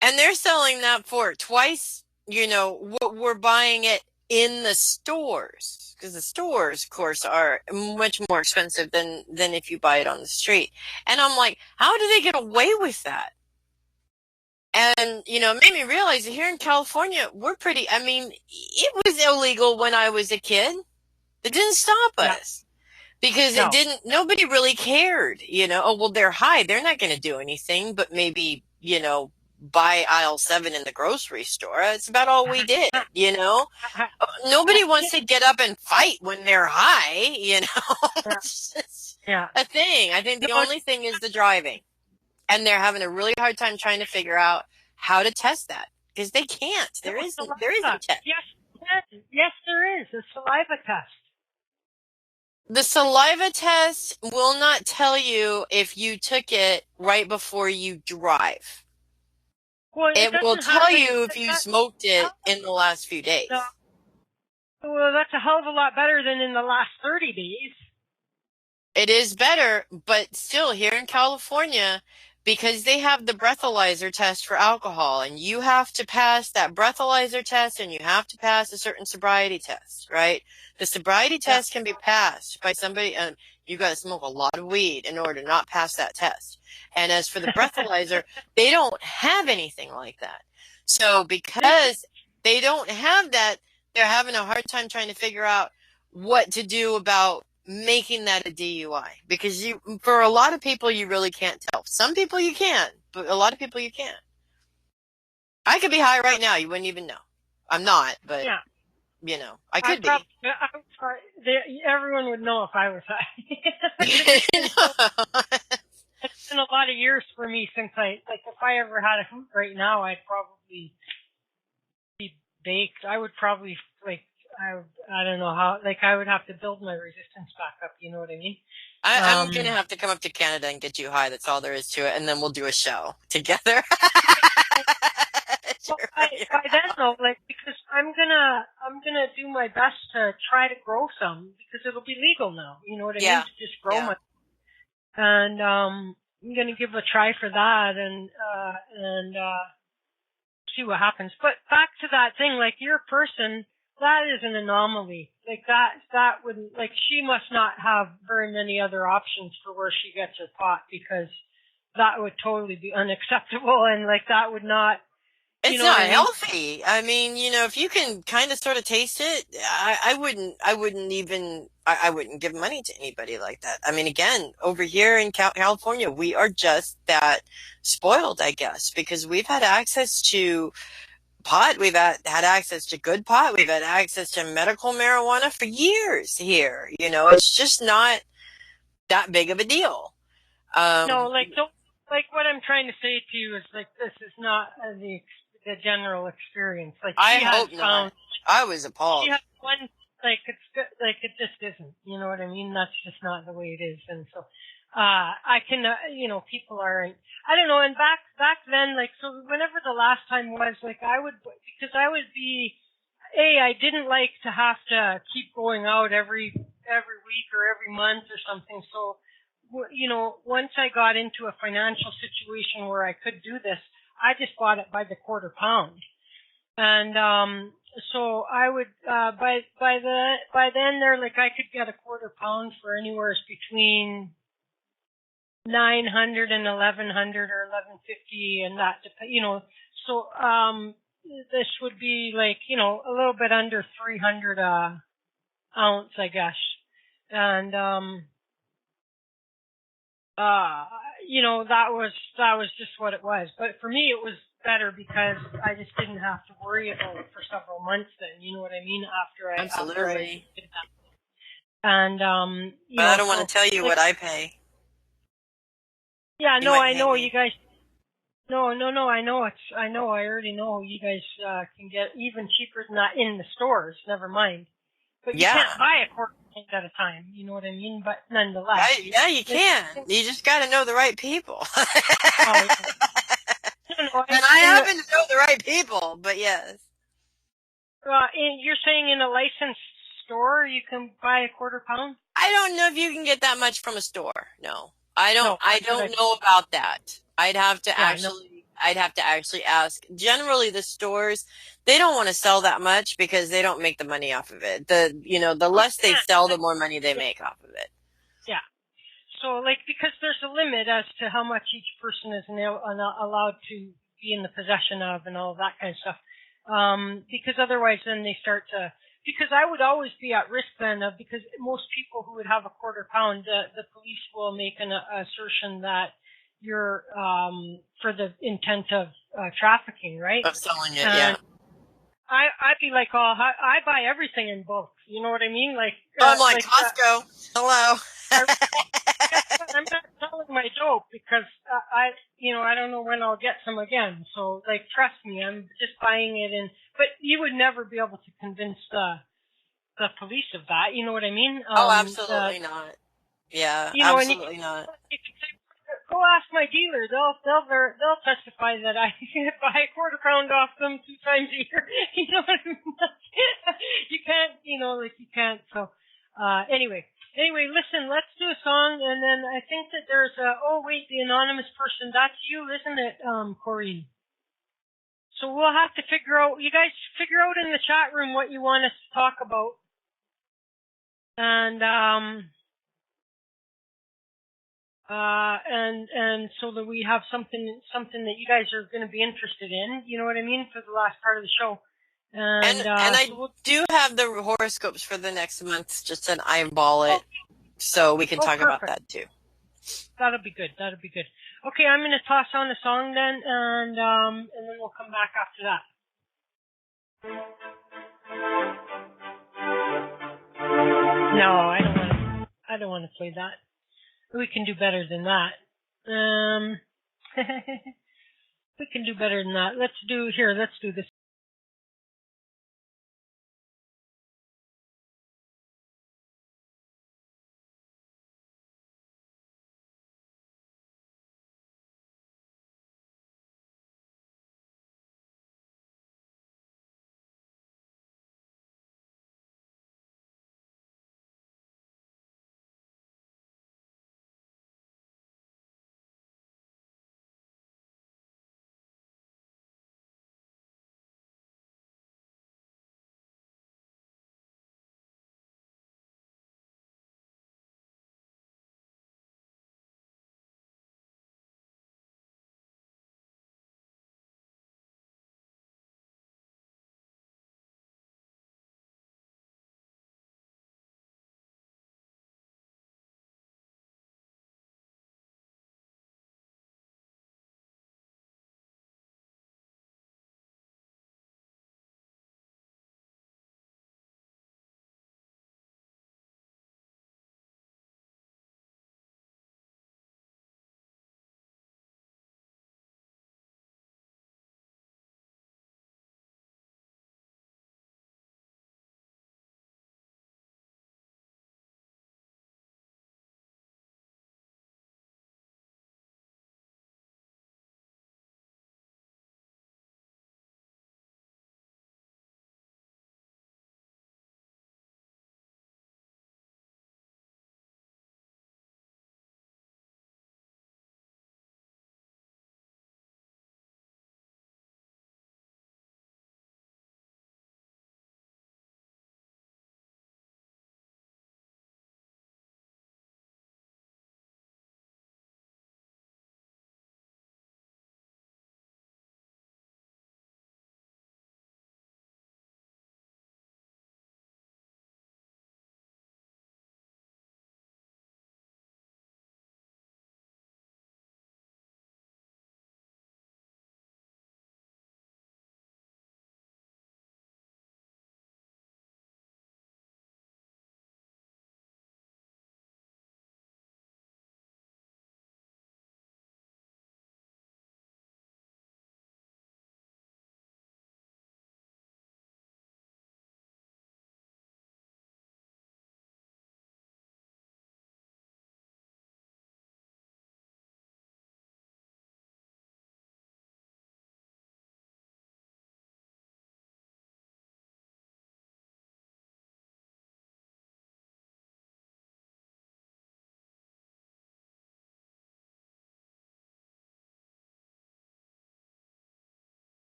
And they're selling that for twice, what we're buying it in the stores. Because the stores, of course, are much more expensive than if you buy it on the street. And I'm like, how do they get away with that? And, it made me realize that here in California, it was illegal when I was a kid. It didn't stop us. Because nobody really cared, oh, well, they're high. They're not going to do anything, but maybe, buy aisle 7 in the grocery store. That's about all we did, Nobody wants to get up and fight when they're high, It's just a thing. I think the only thing is the driving. And they're having a really hard time trying to figure out how to test that. Because they can't. There isn't a test. Yes, there is. A saliva test. The saliva test will not tell you if you took it right before you drive. Well, it will tell you if you smoked it in the last few days. No. Well, that's a hell of a lot better than in the last 30 days. It is better, but still here in California, because they have the breathalyzer test for alcohol, and you have to pass that breathalyzer test, and you have to pass a certain sobriety test, right? The sobriety test can be passed by somebody, and you got to smoke a lot of weed in order to not pass that test. And as for the breathalyzer, they don't have anything like that. So because they don't have that, they're having a hard time trying to figure out what to do about making that a DUI, because for a lot of people, you really can't tell. Some people you can, but a lot of people you can't. I could be high right now. You wouldn't even know. I'm not, but I could be. Everyone would know if I was high. It's been a lot of years for me since if I ever had a hoot right now, I'd probably be baked. I would probably I don't know how, I would have to build my resistance back up, you know what I mean? I'm going to have to come up to Canada and get you high. That's all there is to it. And then we'll do a show together. By then though, because I'm gonna do my best to try to grow some, because it'll be legal now, you know what I mean? To just grow my, and, I'm gonna give a try for that and see what happens. But back to that thing, like your person, that is an anomaly. Like that wouldn't, like she must not have very many other options for where she gets her pot, because that would totally be unacceptable, and like that would not, you It's know what not I mean? healthy. I mean, if you can kind of sort of taste it, I wouldn't give money to anybody like that. I mean, again, over here in California, we are just that spoiled, I guess, because we've had access to pot. We've had access to good pot. We've had access to medical marijuana for years here. It's just not that big of a deal. No, like don't, like what I'm trying to say to you is like this is not the general experience. Like I she has hope not. found, I was she appalled. has one, like it's good, like it just isn't. You know what I mean? That's just not the way it is. And so, I can, people aren't. I don't know. And back then, like so, whenever the last time was, like I would, because I would be, I didn't like to have to keep going out every week or every month or something. So, once I got into a financial situation where I could do this, I just bought it by the quarter pound. And so I would by then they're like I could get a quarter pound for anywhere between 900 and 1100 or 1150, and that so this would be like a little bit under 300 ounce, I guess. And that was just what it was. But for me, it was better because I just didn't have to worry about it for several months. Then, you know what I mean? After I Absolutely. did that, and But I don't want so to tell you like, what I pay. yeah, You no, might I hate know you me. guys. No, I know I already know you guys can get even cheaper than that in the stores. Never mind. But you Yeah. can't buy a quarter pound at a time. You know what I mean? But nonetheless, Yeah, you like, can. You just got to know the right people. oh yeah. No, And I happen to know the right people, but yes. You're saying in a licensed store you can buy a quarter pound? I don't know if you can get that much from a store. No. I don't No, I that's what don't know about that. yeah, no. I'd have to actually ask. Generally the stores, they don't want to sell that much because they don't make the money off of it. The Oh, you less they can't. sell, the more money they make off of it. Yeah. So, like, because there's a limit as to how much each person is allowed to be in the possession of and all of that kind of stuff. Because otherwise then they start to, because I would always be at risk then of, because most people who would have a quarter pound, the police will make an assertion that you're, for the intent of trafficking, right? Of selling it, And yeah. I'd be like, oh, I buy everything in bulk. You know what I mean? Like, I'm like, Costco. Hello. I, I'm not selling my dope because I don't know when I'll get some again. So, like, trust me, I'm just buying it in. But you would never be able to convince the police of that. You know what I mean? Oh, absolutely not. Yeah, And absolutely not. if you say, go ask my dealer. They'll testify that I buy a quarter pound off them 2 times a year. You know what I mean? You can't, you can't. So, anyway, listen, let's do a song, and then I think that there's oh wait, the anonymous person, that's you, isn't it, Corrine? So we'll have to you guys figure out in the chat room what you want us to talk about, and so that we have something that you guys are going to be interested in, you know what I mean, for the last part of the show. And I do have the horoscopes for the next month, just an eyeball it, so we can talk about that too. That'll be good. Okay, I'm going to toss on a song then, and then we'll come back after that. No, I don't want to play that. We can do better than that. We can do better than that. Let's do this.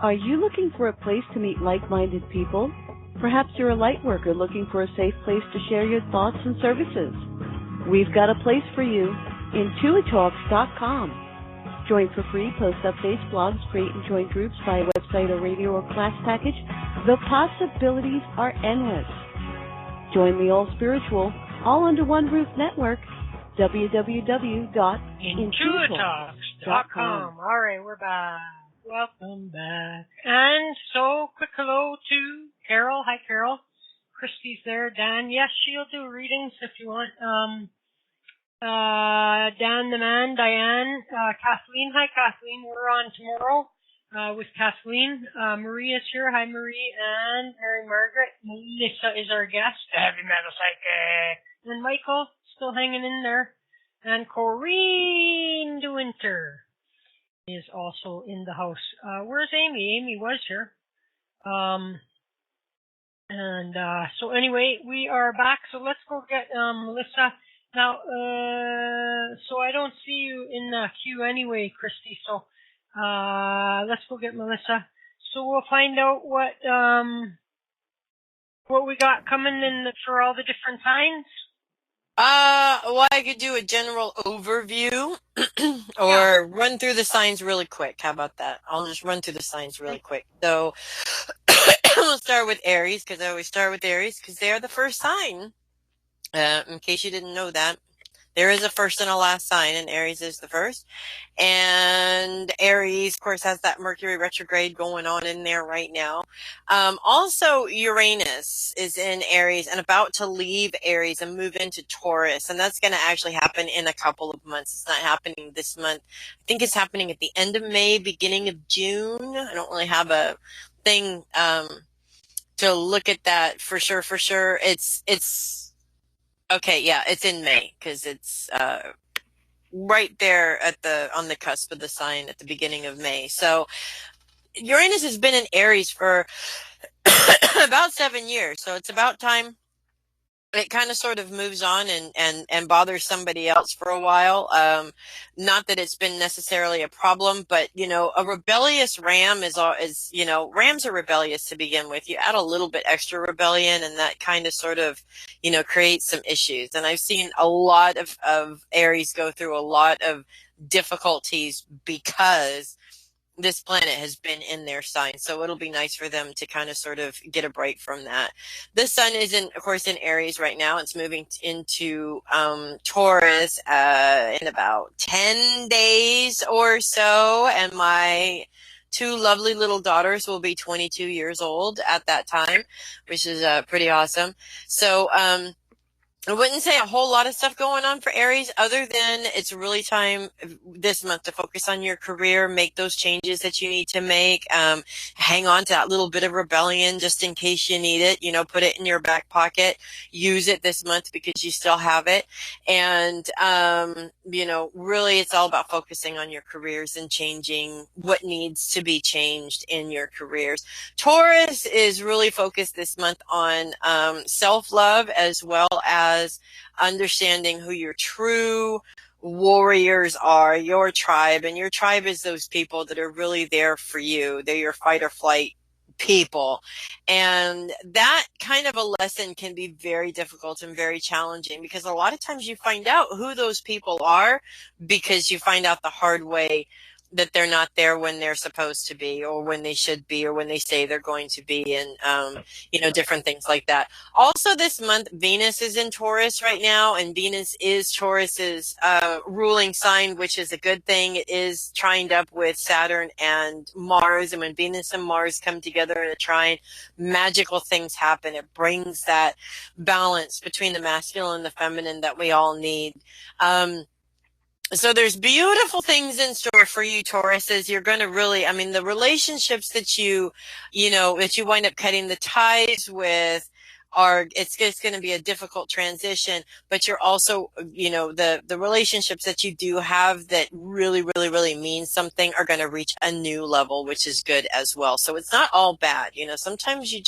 Are you looking for a place to meet like-minded people? Perhaps you're a light worker looking for a safe place to share your thoughts and services. We've got a place for you. IntuiTalks.com. Join for free, post updates, blogs, create and join groups via website or radio or class package. The possibilities are endless. Join the all-spiritual, all-under-one-roof network, www.IntuiTalks.com. All right, we're back. Welcome back. And so, quick hello to Carol. Hi, Carol. Christy's there. Dan, yes, she'll do readings if you want. Dan the man, Diane, Kathleen. Hi, Kathleen. We're on tomorrow with Kathleen. Maria's here. Hi, Marie. And Mary Margaret. Melissa is our guest. Heavy Metal Psychic. And Michael, still hanging in there. And Corrine De Winter is also in the house. Where's Amy? Amy was here. So anyway, we are back. So let's go get Melissa. Now, so I don't see you in the queue anyway, Christy. So let's go get Melissa. So we'll find out what we got coming in for all the different signs. Well, I could do a general overview or run through the signs really quick. How about that? I'll just run through the signs really quick. So we'll start with Aries, because I always start with Aries because they're the first sign. In case you didn't know that, there is a first and a last sign, and Aries is the first. And Aries, of course, has that Mercury retrograde going on in there right now. Also, Uranus is in Aries and about to leave Aries and move into Taurus. And that's going to actually happen in a couple of months. It's not happening this month. I think it's happening at the end of May, beginning of June. I don't really have a thing to look at that for sure. It's okay, yeah, it's in May because it's right there on the cusp of the sign at the beginning of May. So Uranus has been in Aries for about 7 years, so it's about time it kind of sort of moves on and bothers somebody else for a while. Not that it's been necessarily a problem, but a rebellious ram is rams are rebellious to begin with. You add a little bit extra rebellion and that kind of sort of, creates some issues. And I've seen a lot of Aries go through a lot of difficulties because this planet has been in their sign. So it'll be nice for them to kind of sort of get a break from that. The sun is of course, in Aries right now. It's moving into Taurus in about 10 days or so. And my two lovely little daughters will be 22 years old at that time, which is pretty awesome. So, I wouldn't say a whole lot of stuff going on for Aries other than it's really time this month to focus on your career, make those changes that you need to make, hang on to that little bit of rebellion just in case you need it, put it in your back pocket, use it this month because you still have it. And, really it's all about focusing on your careers and changing what needs to be changed in your careers. Taurus is really focused this month on self-love as well as understanding who your true warriors are, your tribe. And your tribe is those people that are really there for you. They're your fight or flight people. And that kind of a lesson can be very difficult and very challenging because a lot of times you find out who those people are because you find out the hard way that they're not there when they're supposed to be or when they should be or when they say they're going to be and, different things like that. Also this month, Venus is in Taurus right now and Venus is Taurus's ruling sign, which is a good thing. It is trined up with Saturn and Mars. And when Venus and Mars come together in a trine, magical things happen. It brings that balance between the masculine and the feminine that we all need. So there's beautiful things in store for you, Tauruses. You're going to really, the relationships that you wind up cutting the ties with it's going to be a difficult transition, but you're also, the relationships that you do have that really, really, really mean something are going to reach a new level, which is good as well. So it's not all bad. Sometimes you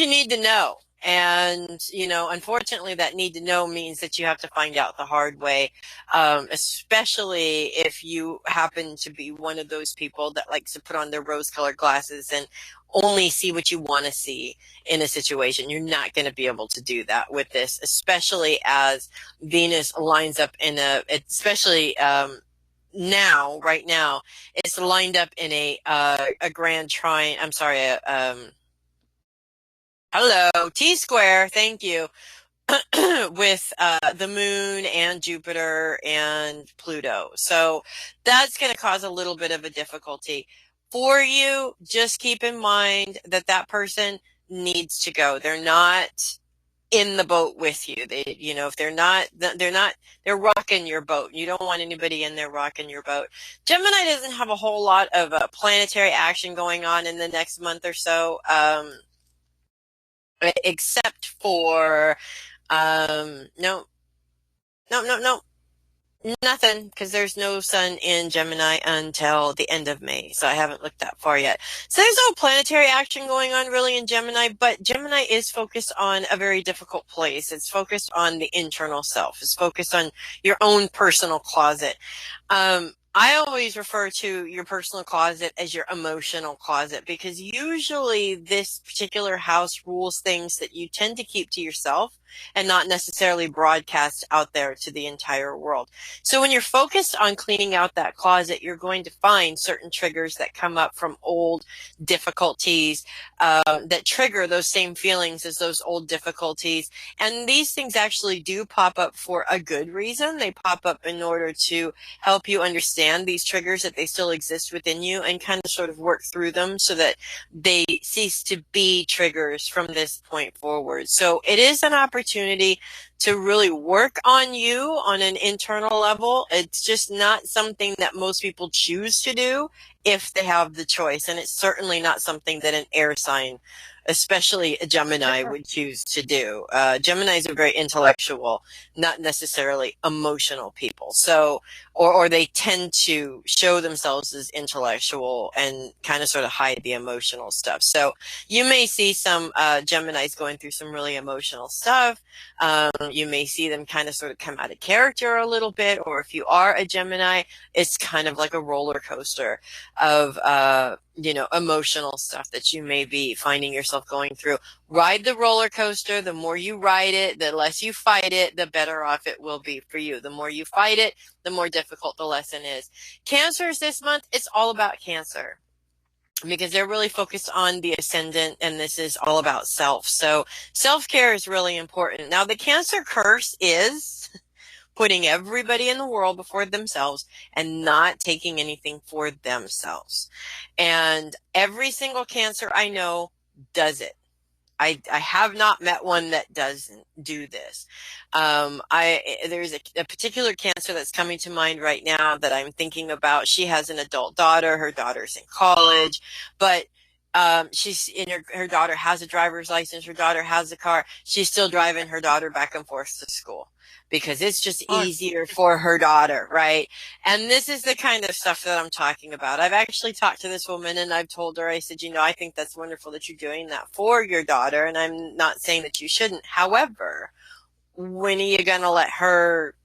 need to know. And, unfortunately, that need to know means that you have to find out the hard way, especially if you happen to be one of those people that likes to put on their rose-colored glasses and only see what you want to see in a situation. You're not going to be able to do that with this, especially as Venus lines up especially right now, it's lined up in a grand trine. I'm sorry, hello, T-square, thank you, with the moon and Jupiter and Pluto. So that's going to cause a little bit of a difficulty for you. Just keep in mind that person needs to go. They're not in the boat with you. If they're rocking your boat. You don't want anybody in there rocking your boat. Gemini doesn't have a whole lot of planetary action going on in the next month or so, except for, no, nothing, because there's no sun in Gemini until the end of May, so I haven't looked that far yet. So there's no planetary action going on really in Gemini, but Gemini is focused on a very difficult place. It's focused on the internal self. It's focused on your own personal closet. I always refer to your personal closet as your emotional closet, because usually this particular house rules things that you tend to keep to yourself and not necessarily broadcast out there to the entire world. So when you're focused on cleaning out that closet, you're going to find certain triggers that come up from old difficulties that trigger those same feelings as those old difficulties. And these things actually do pop up for a good reason. They pop up in order to help you understand these triggers, that they still exist within you, and kind of sort of work through them so that they cease to be triggers from this point forward. So it is an opportunity to really work on you on an internal level. It's just not something that most people choose to do if they have the choice. And it's certainly not something that an air sign, especially a Gemini, would choose to do. Geminis are very intellectual, not necessarily emotional people. So, or they tend to show themselves as intellectual and kind of sort of hide the emotional stuff. So you may see some Geminis going through some really emotional stuff. You may see them kind of sort of come out of character a little bit, or if you are a Gemini, it's kind of like a roller coaster of emotional stuff that you may be finding yourself going through. Ride the roller coaster. The more you ride it, the less you fight it, the better off it will be for you. The more you fight it, the more difficult the lesson is. Cancers this month, it's all about Cancer, because they're really focused on the ascendant, and this is all about self. So self-care is really important. Now, the Cancer curse is putting everybody in the world before themselves and not taking anything for themselves. And every single Cancer I know does it. I have not met one that doesn't do this. There's a particular Cancer that's coming to mind right now that I'm thinking about. She has an adult daughter. Her daughter's in college, but she's in her daughter has a driver's license. Her daughter has a car. She's still driving her daughter back and forth to school because it's just easier for her daughter, right? And this is the kind of stuff that I'm talking about. I've actually talked to this woman, and I've told her, I said, I think that's wonderful that you're doing that for your daughter, and I'm not saying that you shouldn't. However, when are you going to let her,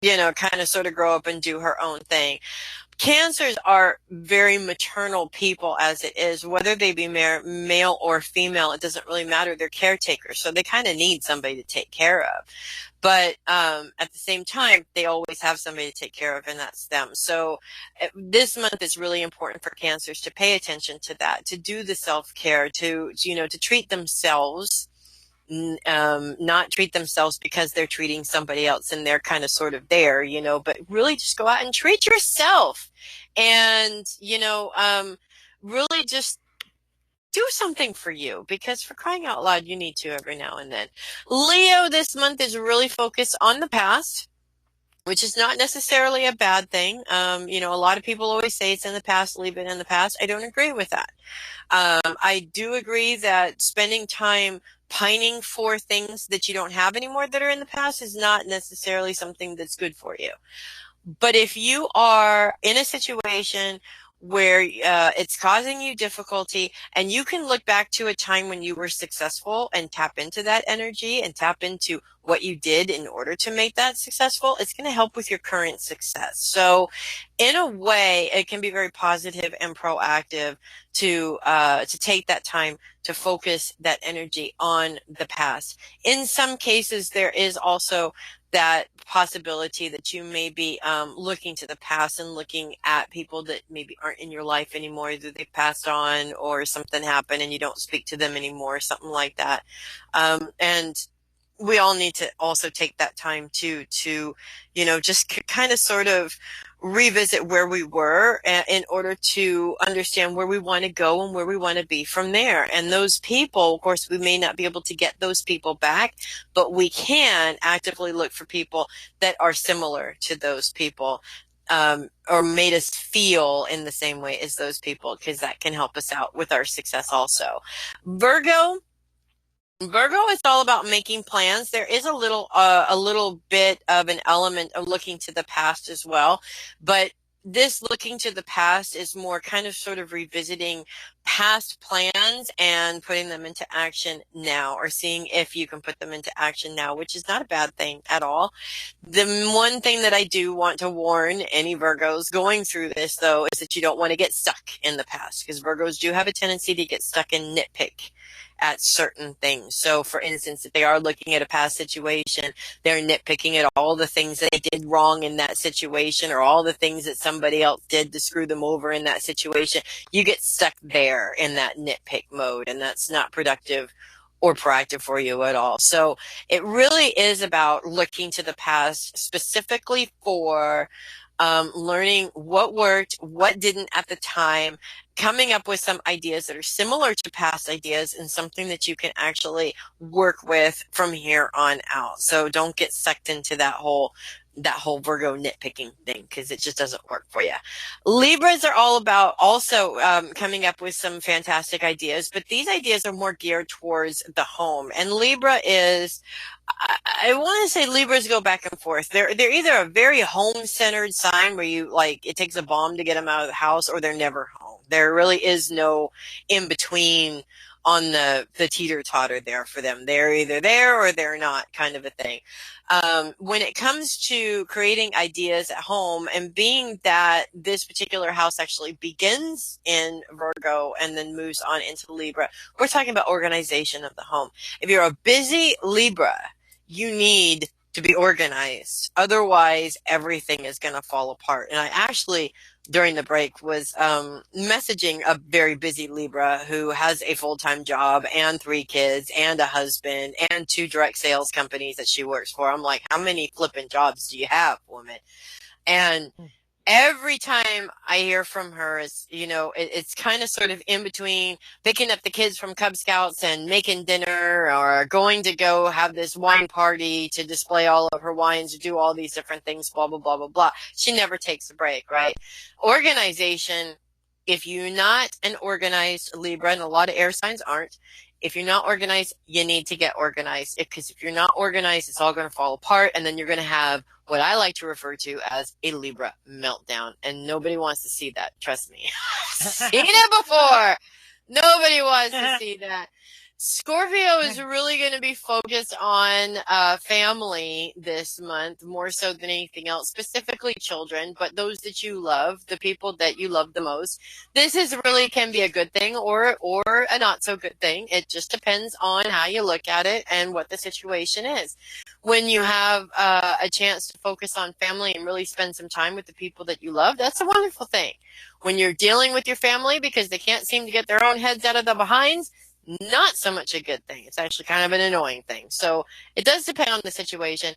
kind of sort of grow up and do her own thing? Cancers are very maternal people as it is, whether they be male or female, it doesn't really matter. They're caretakers, so they kind of need somebody to take care of. But at the same time, they always have somebody to take care of, and that's them. So this month is really important for Cancers to pay attention to that, to do the self-care, to treat themselves. Not treat themselves because they're treating somebody else and they're kind of sort of there, but really just go out and treat yourself and, really just do something for you, because for crying out loud, you need to every now and then. Leo this month is really focused on the past, which is not necessarily a bad thing. A lot of people always say it's in the past, leave it in the past. I don't agree with that. I do agree that spending time pining for things that you don't have anymore that are in the past is not necessarily something that's good for you. But if you are in a situation where it's causing you difficulty, and you can look back to a time when you were successful and tap into that energy and tap into what you did in order to make that successful. It's going to help with your current success. So in a way, it can be very positive and proactive to take that time to focus that energy on the past. In some cases, there is also that possibility that you may be looking to the past and looking at people that maybe aren't in your life anymore, either they passed on or something happened and you don't speak to them anymore, something like that. And we all need to also take that time to just kind of sort of revisit where we were in order to understand where we want to go and where we want to be from there. And those people, of course, we may not be able to get those people back, but we can actively look for people that are similar to those people, or made us feel in the same way as those people, because that can help us out with our success also. Virgo is all about making plans. There is a little bit of an element of looking to the past as well, but this looking to the past is more kind of sort of revisiting past plans and putting them into action now, or seeing if you can put them into action now, which is not a bad thing at all. The one thing that I do want to warn any Virgos going through this, though, is that you don't want to get stuck in the past, because Virgos do have a tendency to get stuck and nitpick at certain things. So for instance, if they are looking at a past situation, they're nitpicking at all the things that they did wrong in that situation, or all the things that somebody else did to screw them over in that situation. You get stuck there in that nitpick mode, and that's not productive or proactive for you at all. So it really is about looking to the past specifically for learning what worked, what didn't at the time, coming up with some ideas that are similar to past ideas and something that you can actually work with from here on out. So don't get sucked into that whole Virgo nitpicking thing, because it just doesn't work for you. Libras are all about also coming up with some fantastic ideas, but these ideas are more geared towards the home. And Libra is, I want to say Libras go back and forth. They're either a very home-centered sign where you, like, it takes a bomb to get them out of the house, or they're never home. There really is no in-between on the teeter-totter there for them. They're either there or they're not, kind of a thing. When it comes to creating ideas at home, and being that this particular house actually begins in Virgo and then moves on into Libra, we're talking about organization of the home. If you're a busy Libra, you need to be organized. Otherwise, everything is going to fall apart. And I actually, during the break, was messaging a very busy Libra who has a full-time job and 3 kids and a husband and 2 direct sales companies that she works for. I'm like, how many flipping jobs do you have, woman? And every time I hear from her, it's kind of sort of in between picking up the kids from Cub Scouts and making dinner, or going to go have this wine party to display all of her wines, or do all these different things, blah, blah, blah, blah, blah. She never takes a break, right? Organization, if you're not an organized Libra, and a lot of air signs aren't, if you're not organized, you need to get organized, because if you're not organized, it's all going to fall apart, and then you're going to have what I like to refer to as a Libra meltdown. And nobody wants to see that. Trust me. I've seen it before. Nobody wants to see that. Scorpio is really going to be focused on family this month, more so than anything else, specifically children, but those that you love, the people that you love the most. This can be a good thing or a not so good thing. It just depends on how you look at it and what the situation is. When you have a chance to focus on family and really spend some time with the people that you love, that's a wonderful thing. When you're dealing with your family because they can't seem to get their own heads out of the behinds, not so much a good thing. It's actually kind of an annoying thing. So it does depend on the situation.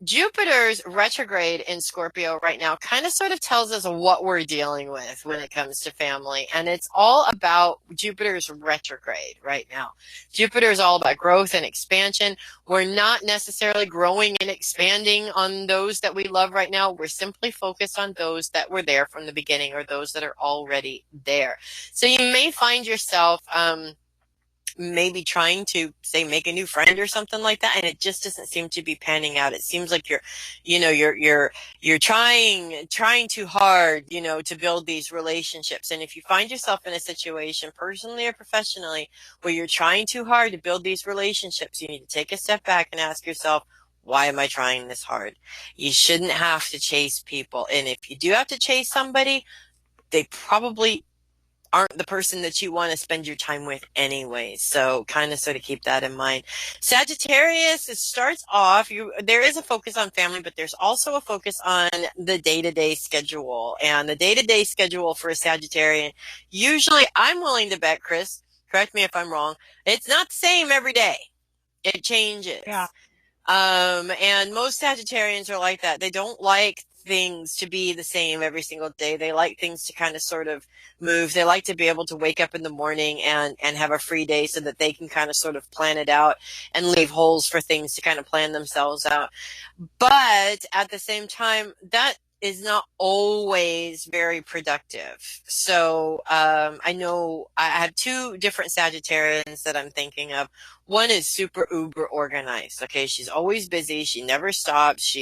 Jupiter's retrograde in Scorpio right now kind of sort of tells us what we're dealing with when it comes to family. And it's all about Jupiter's retrograde right now. Jupiter is all about growth and expansion. We're not necessarily growing and expanding on those that we love right now. We're simply focused on those that were there from the beginning, or those that are already there. So you may find yourself maybe trying to, say, make a new friend or something like that, and it just doesn't seem to be panning out. It seems like you're trying too hard, to build these relationships. And if you find yourself in a situation, personally or professionally, where you're trying too hard to build these relationships, you need to take a step back and ask yourself, why am I trying this hard? You shouldn't have to chase people. And if you do have to chase somebody, they probably aren't the person that you want to spend your time with anyway. So kind of sort of keep that in mind. Sagittarius, it starts off, there is a focus on family, but there's also a focus on the day-to-day schedule. And the day-to-day schedule for a Sagittarian, usually, I'm willing to bet, Chris, correct me if I'm wrong, it's not the same every day. It changes. Yeah. And most Sagittarians are like that. They don't like things to be the same every single day. They like things to kind of sort of move. They like to be able to wake up in the morning and have a free day so that they can kind of sort of plan it out and leave holes for things to kind of plan themselves out. But at the same time, that is not always very productive. So I know I have two different Sagittarians that I'm thinking of. One is super uber organized. Okay, she's always busy. She never stops.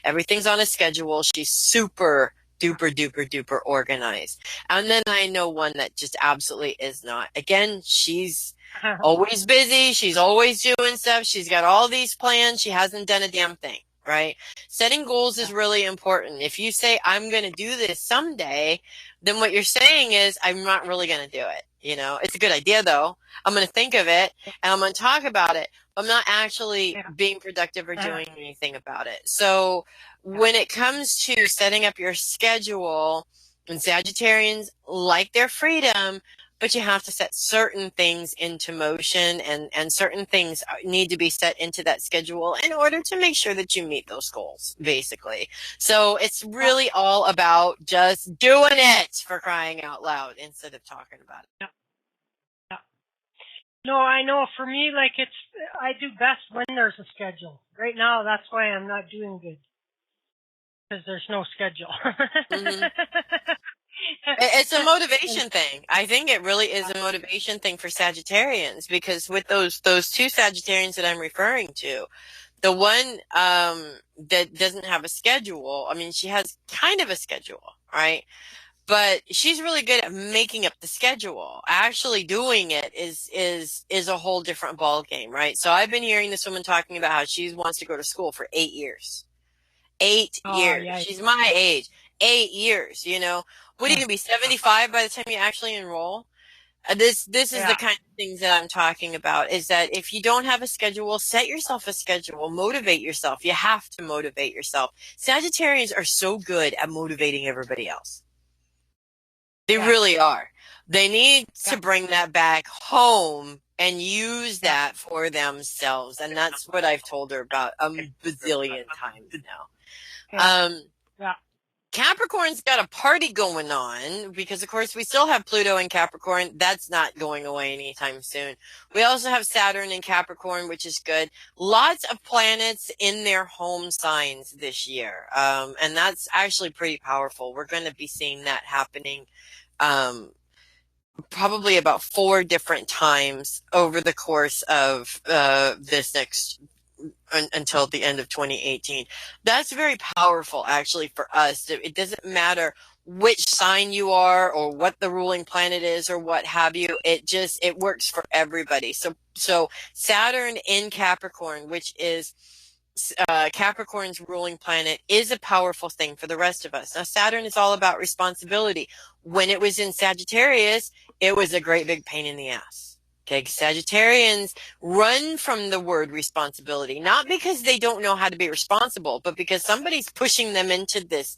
Everything's on a schedule. She's super duper duper duper organized. And then I know one that just absolutely is not. Again, she's always busy. She's always doing stuff. She's got all these plans. She hasn't done a damn thing. Right? Setting goals is really important. If you say, I'm going to do this someday, then what you're saying is, I'm not really going to do it. It's a good idea though. I'm going to think of it and I'm going to talk about it. But I'm not actually being productive or doing anything about it. So when it comes to setting up your schedule, and Sagittarians like their freedom, but you have to set certain things into motion, and certain things need to be set into that schedule in order to make sure that you meet those goals, basically. So it's really all about just doing it, for crying out loud, instead of talking about it. Yeah. No, I know for me, I do best when there's a schedule. Right now, that's why I'm not doing good. Because there's no schedule. Mm-hmm. It's a motivation thing. I think it really is a motivation thing for Sagittarians, because with those two Sagittarians that I'm referring to, the one that doesn't have a schedule, I mean, she has kind of a schedule, right? But she's really good at making up the schedule. Actually doing it is a whole different ball game, right? So I've been hearing this woman talking about how she wants to go to school for 8 years. 8 years. Yeah. She's my age. 8 years, What are you going to be, 75 by the time you actually enroll? This is the kind of things that I'm talking about, is that if you don't have a schedule, set yourself a schedule, motivate yourself. You have to motivate yourself. Sagittarians are so good at motivating everybody else. They really are. They need to bring that back home and use that for themselves. And that's what I've told her about a bazillion times now. Capricorn's got a party going on because, of course, we still have Pluto in Capricorn. That's not going away anytime soon. We also have Saturn in Capricorn, which is good. Lots of planets in their home signs this year. And that's actually pretty powerful. We're going to be seeing that happening probably about 4 different times over the course of this next until the end of 2018. That's very powerful, actually, for us. It doesn't matter which sign you are or what the ruling planet is or what have you. It works for everybody. So Saturn in Capricorn, which is Capricorn's ruling planet, is a powerful thing for the rest of us. Now, Saturn is all about responsibility. When it was in Sagittarius, it was a great big pain in the ass. Okay, Sagittarians run from the word responsibility, not because they don't know how to be responsible, but because somebody's pushing them into this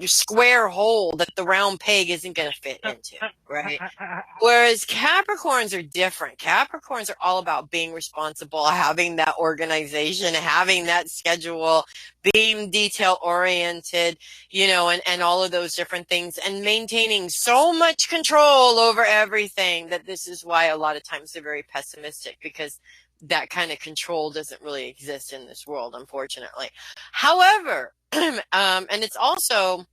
square hole that the round peg isn't going to fit into, right? Whereas Capricorns are different. Capricorns are all about being responsible, having that organization, having that schedule, being detail oriented, and all of those different things, and maintaining so much control over everything that this is why a lot of times they're very pessimistic, because that kind of control doesn't really exist in this world, unfortunately. However, and it's also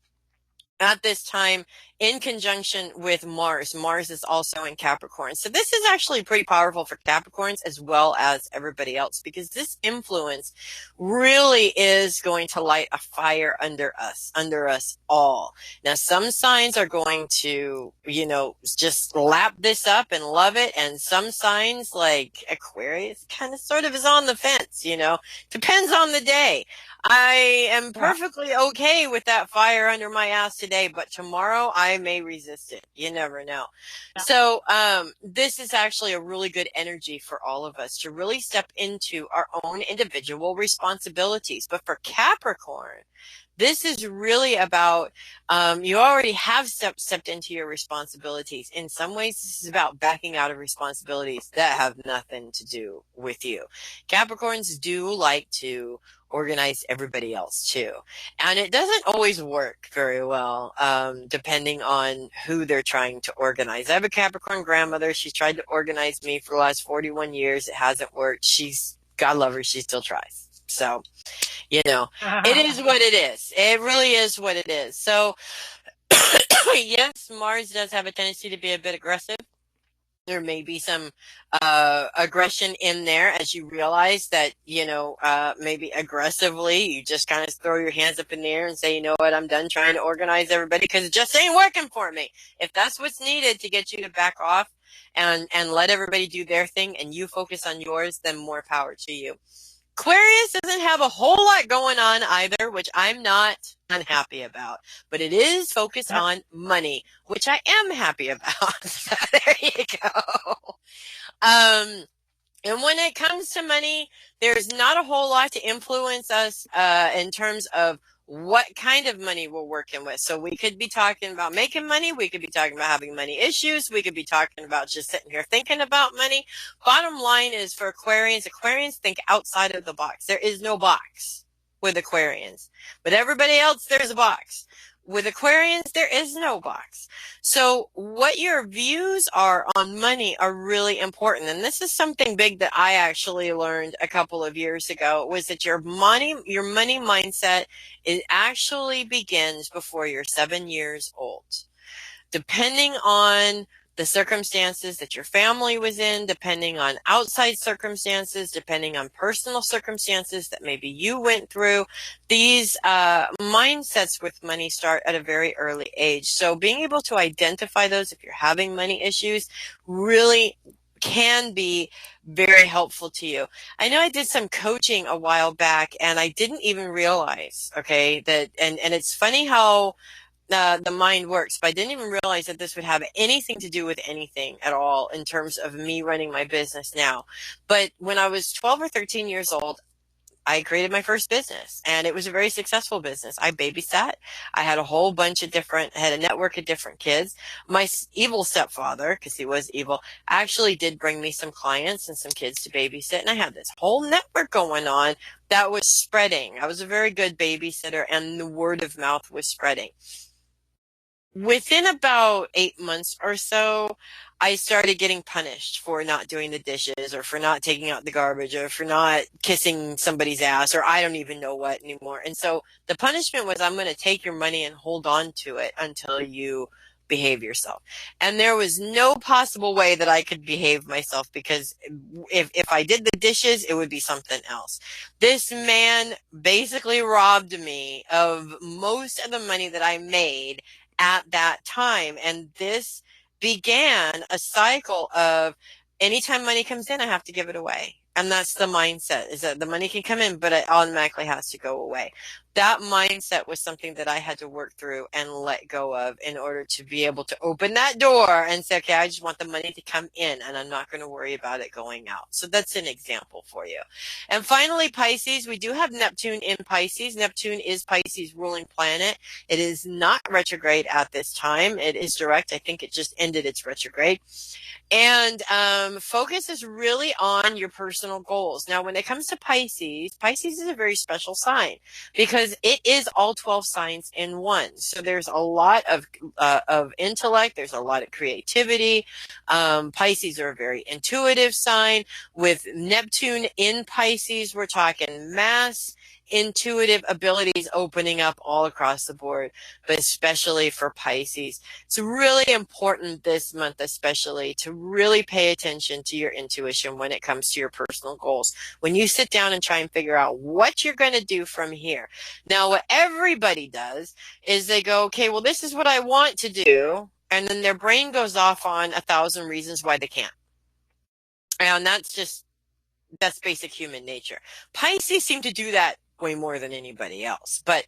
at this time in conjunction with Mars. Mars is also in Capricorn. So this is actually pretty powerful for Capricorns as well as everybody else, because this influence really is going to light a fire under us all. Now, some signs are going to, just lap this up and love it. And some signs like Aquarius kind of sort of is on the fence, depends on the day. I am perfectly okay with that fire under my ass today, but tomorrow I may resist it. You never know. So, this is actually a really good energy for all of us to really step into our own individual responsibilities. But for Capricorn, this is really about, you already have stepped into your responsibilities. In some ways, this is about backing out of responsibilities that have nothing to do with you. Capricorns do like to organize everybody else too. And it doesn't always work very well, depending on who they're trying to organize. I have a Capricorn grandmother. She's tried to organize me for the last 41 years. It hasn't worked. God love her, she still tries. So, it is what it is. It really is what it is. So, yes, Mars does have a tendency to be a bit aggressive. There may be some aggression in there as you realize that, maybe aggressively you just kind of throw your hands up in the air and say, you know what, I'm done trying to organize everybody because it just ain't working for me. If that's what's needed to get you to back off and let everybody do their thing and you focus on yours, then more power to you. Aquarius doesn't have a whole lot going on either, which I'm not unhappy about, but it is focused on money, which I am happy about. So there you go. And when it comes to money, there's not a whole lot to influence us in terms of what kind of money we're working with. So we could be talking about making money. We could be talking about having money issues. We could be talking about just sitting here thinking about money. Bottom line is for Aquarians think outside of the box. There is no box with Aquarians, but everybody else, there's a box. With Aquarians, there is no box. So what your views are on money are really important. And this is something big that I actually learned a couple of years ago, was that your money mindset, it actually begins before you're 7 years old. Depending on the circumstances that your family was in, depending on outside circumstances, depending on personal circumstances that maybe you went through, these mindsets with money start at a very early age. So being able to identify those if you're having money issues really can be very helpful to you. I know I did some coaching a while back and I didn't even realize, that, and it's funny how the mind works, but I didn't even realize that this would have anything to do with anything at all in terms of me running my business now. But when I was 12 or 13 years old, I created my first business and it was a very successful business. I babysat. I had had a network of different kids. My evil stepfather, because he was evil, actually did bring me some clients and some kids to babysit. And I had this whole network going on that was spreading. I was a very good babysitter and the word of mouth was spreading. Within about 8 months or so, I started getting punished for not doing the dishes or for not taking out the garbage or for not kissing somebody's ass or I don't even know what anymore. And so the punishment was, I'm going to take your money and hold on to it until you behave yourself. And there was no possible way that I could behave myself, because if I did the dishes, it would be something else. This man basically robbed me of most of the money that I made at that time. And this began a cycle of anytime money comes in, I have to give it away. And that's the mindset, is that the money can come in, but it automatically has to go away. That mindset was something that I had to work through and let go of in order to be able to open that door and say, okay, I just want the money to come in and I'm not going to worry about it going out. So that's an example for you. And finally, Pisces, we do have Neptune in Pisces. Neptune is Pisces' ruling planet. It is not retrograde at this time. It is direct. I think it just ended its retrograde. And focus is really on your personal goals. Now, when it comes to Pisces, Pisces is a very special sign because it is all 12 signs in one. So there's a lot of intellect. There's a lot of creativity. Pisces are a very intuitive sign. With Neptune in Pisces, we're talking mass, intuitive abilities opening up all across the board, but especially for Pisces. It's really important this month, especially, to really pay attention to your intuition when it comes to your personal goals. When you sit down and try and figure out what you're going to do from here. Now, what everybody does is they go, okay, well, this is what I want to do. And then their brain goes off on 1,000 reasons why they can't. And that's basic human nature. Pisces seem to do that way more than anybody else. But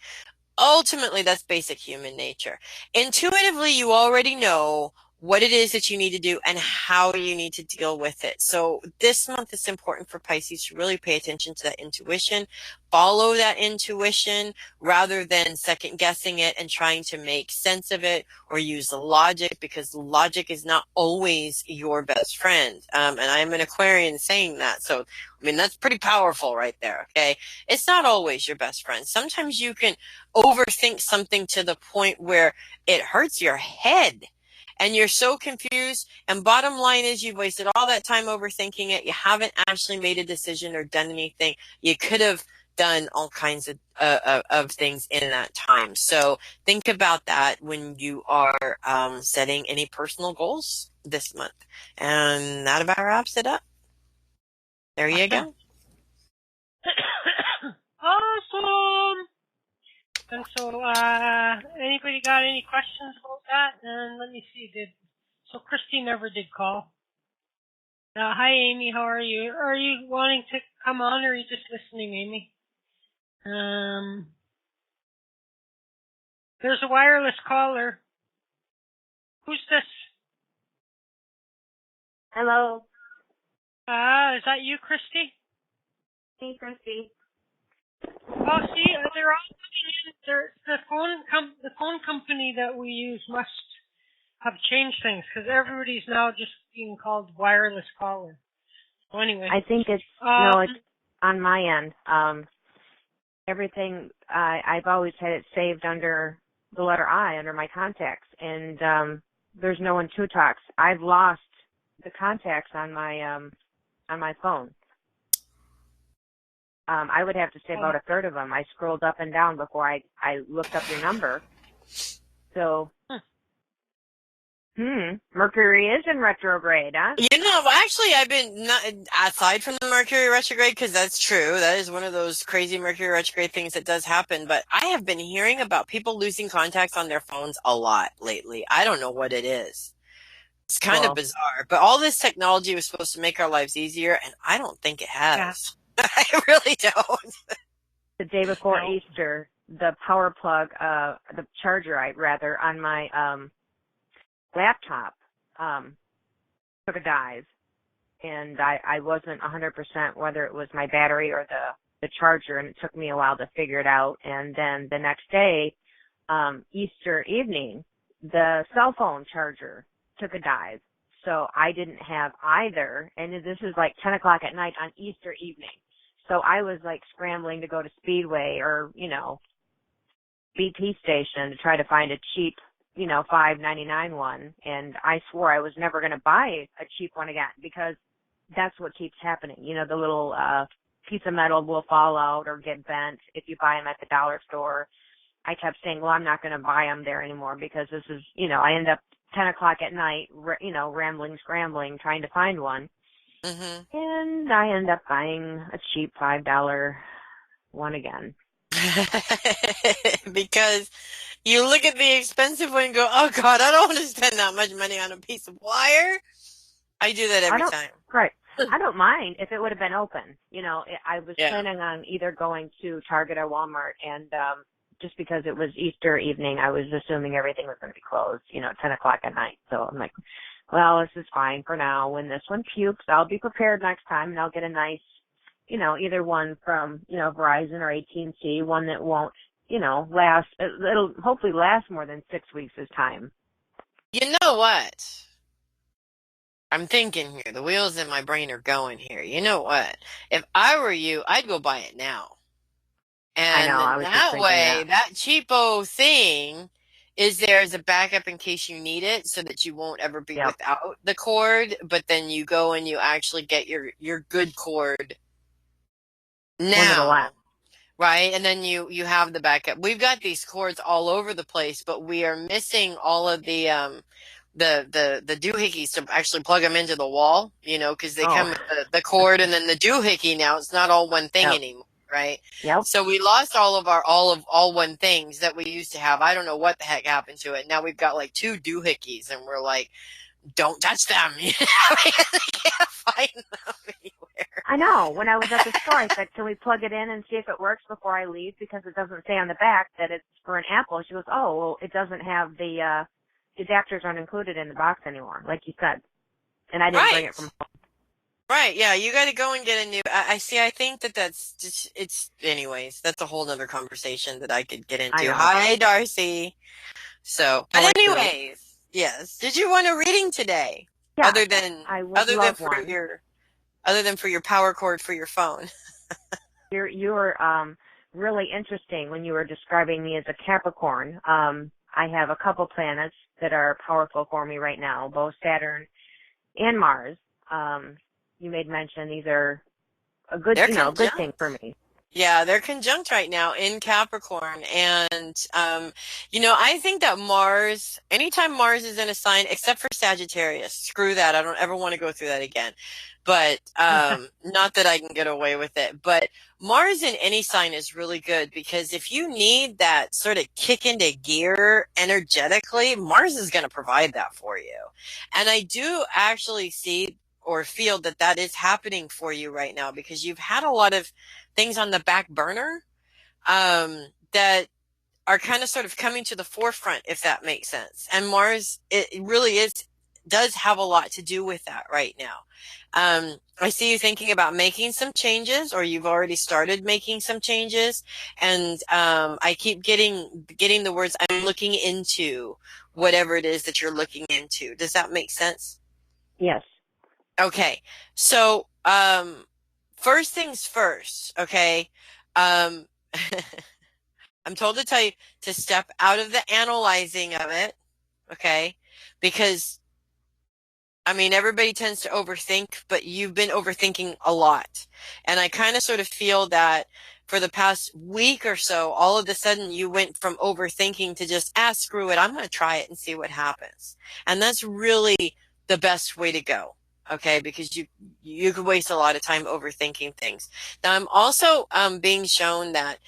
ultimately, that's basic human nature. Intuitively, you already know what it is that you need to do and how you need to deal with it. So this month, it's important for Pisces to really pay attention to that intuition, follow that intuition rather than second guessing it and trying to make sense of it or use the logic, because logic is not always your best friend. And I'm an Aquarian saying that. So, I mean, that's pretty powerful right there. Okay. It's not always your best friend. Sometimes you can overthink something to the point where it hurts your head. And you're so confused. And bottom line is you've wasted all that time overthinking it. You haven't actually made a decision or done anything. You could have done all kinds of things in that time. So think about that when you are setting any personal goals this month. And that about wraps it up. There you go. Awesome. And so, anybody got any questions about that? And let me see, so Christy never did call. Hi Amy, how are you? Are you wanting to come on, or are you just listening, Amy? There's a wireless caller. Who's this? Hello. Is that you, Christy? Hey, Christy. Oh, see, they're all the phone company that we use must have changed things, because everybody's now just being called wireless caller. So anyway, I think it's it's on my end. Everything I've always had it saved under the letter I under my contacts, and there's no IntuiTalks. I've lost the contacts on my phone. I would have to say about a third of them. I scrolled up and down before I looked up your number. So, Mercury is in retrograde, huh? You know, actually, I've been, aside from the Mercury retrograde, because that's true, that is one of those crazy Mercury retrograde things that does happen, but I have been hearing about people losing contacts on their phones a lot lately. I don't know what it is. It's kind of bizarre, but all this technology was supposed to make our lives easier, and I don't think it has. Yeah. I really don't. The day before Easter, the power plug, the charger, on my laptop took a dive, and I wasn't 100% whether it was my battery or the charger, and it took me a while to figure it out. And then the next day, Easter evening, the cell phone charger took a dive. So I didn't have either, and this is like 10 o'clock at night on Easter evening. So I was like scrambling to go to Speedway or, BP station to try to find a cheap, $5.99 one. And I swore I was never going to buy a cheap one again, because that's what keeps happening. The little piece of metal will fall out or get bent if you buy them at the dollar store. I kept saying, well, I'm not going to buy them there anymore, because this is, I end up 10 o'clock at night, rambling, scrambling, trying to find one. Mm-hmm. And I end up buying a cheap $5 one again. Because you look at the expensive one and go, oh, God, I don't want to spend that much money on a piece of wire. I do that every time. Right. I don't mind if it would have been open. I was planning on either going to Target or Walmart, and just because it was Easter evening, I was assuming everything was going to be closed, 10 o'clock at night. So I'm like, well, this is fine for now. When this one pukes, I'll be prepared next time, and I'll get a nice, either one from, Verizon or AT&T, one that won't, last. It'll hopefully last more than 6 weeks this time. You know what? I'm thinking here. The wheels in my brain are going here. You know what? If I were you, I'd go buy it now. And I was that way, that cheapo thing is there as a backup in case you need it, so that you won't ever be without the cord. But then you go and you actually get your good cord now. right? And then you have the backup. We've got these cords all over the place, but we are missing all of the doohickeys to actually plug them into the wall, you know, because they come with the cord and then the doohickey. Now it's not all one thing anymore, right? Yep. So we lost all of our all one things that we used to have. I don't know what the heck happened to it. Now we've got like 2 doohickeys, and we're like, don't touch them. You know, because we can't find them anywhere. I know. When I was at the store, I said, can we plug it in and see if it works before I leave? Because it doesn't say on the back that it's for an Apple. She goes, oh, well, it doesn't have the adapters aren't included in the box anymore, like you said. And I didn't bring it from home. Right, yeah, you got to go and get a new. I see. I think that's just, it's. Anyways, that's a whole other conversation that I could get into. Hi, Darcy. So, but anyways, yes. Did you want a reading today? Yeah, other than for your power cord for your phone. You were really interesting when you were describing me as a Capricorn. I have a couple planets that are powerful for me right now, both Saturn and Mars. You made mention these are a good, good thing for me. Yeah, they're conjunct right now in Capricorn. And, I think that Mars, anytime Mars is in a sign, except for Sagittarius, screw that. I don't ever want to go through that again. But, not that I can get away with it. But Mars in any sign is really good, because if you need that sort of kick into gear energetically, Mars is going to provide that for you. And I do actually see or feel that is happening for you right now, because you've had a lot of things on the back burner that are kind of sort of coming to the forefront, if that makes sense. And Mars, it really does have a lot to do with that right now. I see you thinking about making some changes, or you've already started making some changes. And I keep getting the words, I'm looking into whatever it is that you're looking into. Does that make sense? Yes. Okay. So, first things first, okay? I'm told to tell you to step out of the analyzing of it, okay? Because, everybody tends to overthink, but you've been overthinking a lot. And I kind of sort of feel that for the past week or so, all of a sudden you went from overthinking to just, screw it, I'm going to try it and see what happens. And that's really the best way to go. Okay, because you could waste a lot of time overthinking things. Now, I'm also being shown that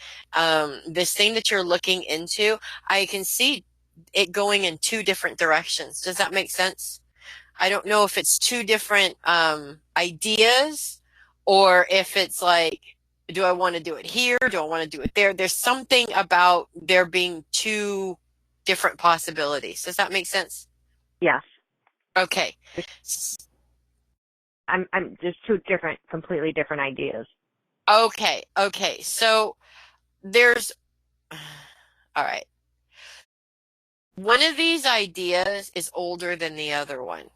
this thing that you're looking into, I can see it going in 2 different directions. Does that make sense? I don't know if it's 2 different ideas, or if it's like, do I want to do it here? Do I want to do it there? There's something about there being 2 different possibilities. Does that make sense? Yes. Okay. I'm just 2 completely different ideas. Okay. So there's, all right. One of these ideas is older than the other one.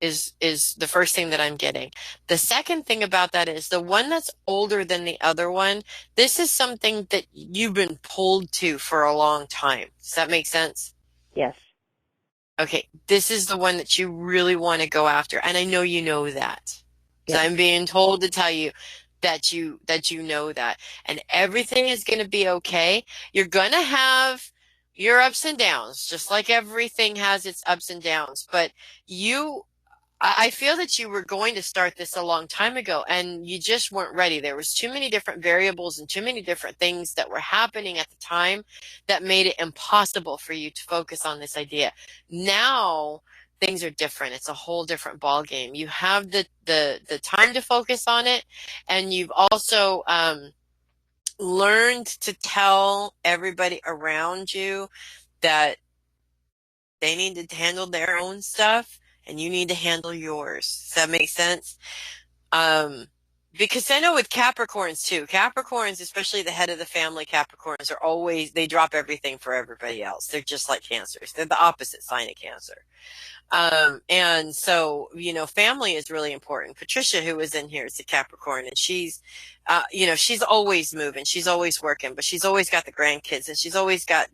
Is the first thing that I'm getting. The second thing about that is the one that's older than the other one, this is something that you've been pulled to for a long time. Does that make sense? Yes. Okay, this is the one that you really want to go after, and I know you know that. Yes. I'm being told to tell you that you know that, and everything is going to be okay. You're going to have your ups and downs, just like everything has its ups and downs, but I feel that you were going to start this a long time ago, and you just weren't ready. There was too many different variables and too many different things that were happening at the time that made it impossible for you to focus on this idea. Now things are different. It's a whole different ball game. You have the time to focus on it, and you've also learned to tell everybody around you that they need to handle their own stuff, and you need to handle yours. Does that make sense? Because I know with Capricorns too, Capricorns, especially the head of the family Capricorns, are always, they drop everything for everybody else. They're just like Cancers. They're the opposite sign of Cancer. And so, family is really important. Patricia, who was in here, is a Capricorn, and she's, she's always moving. She's always working, but she's always got the grandkids, and she's always got,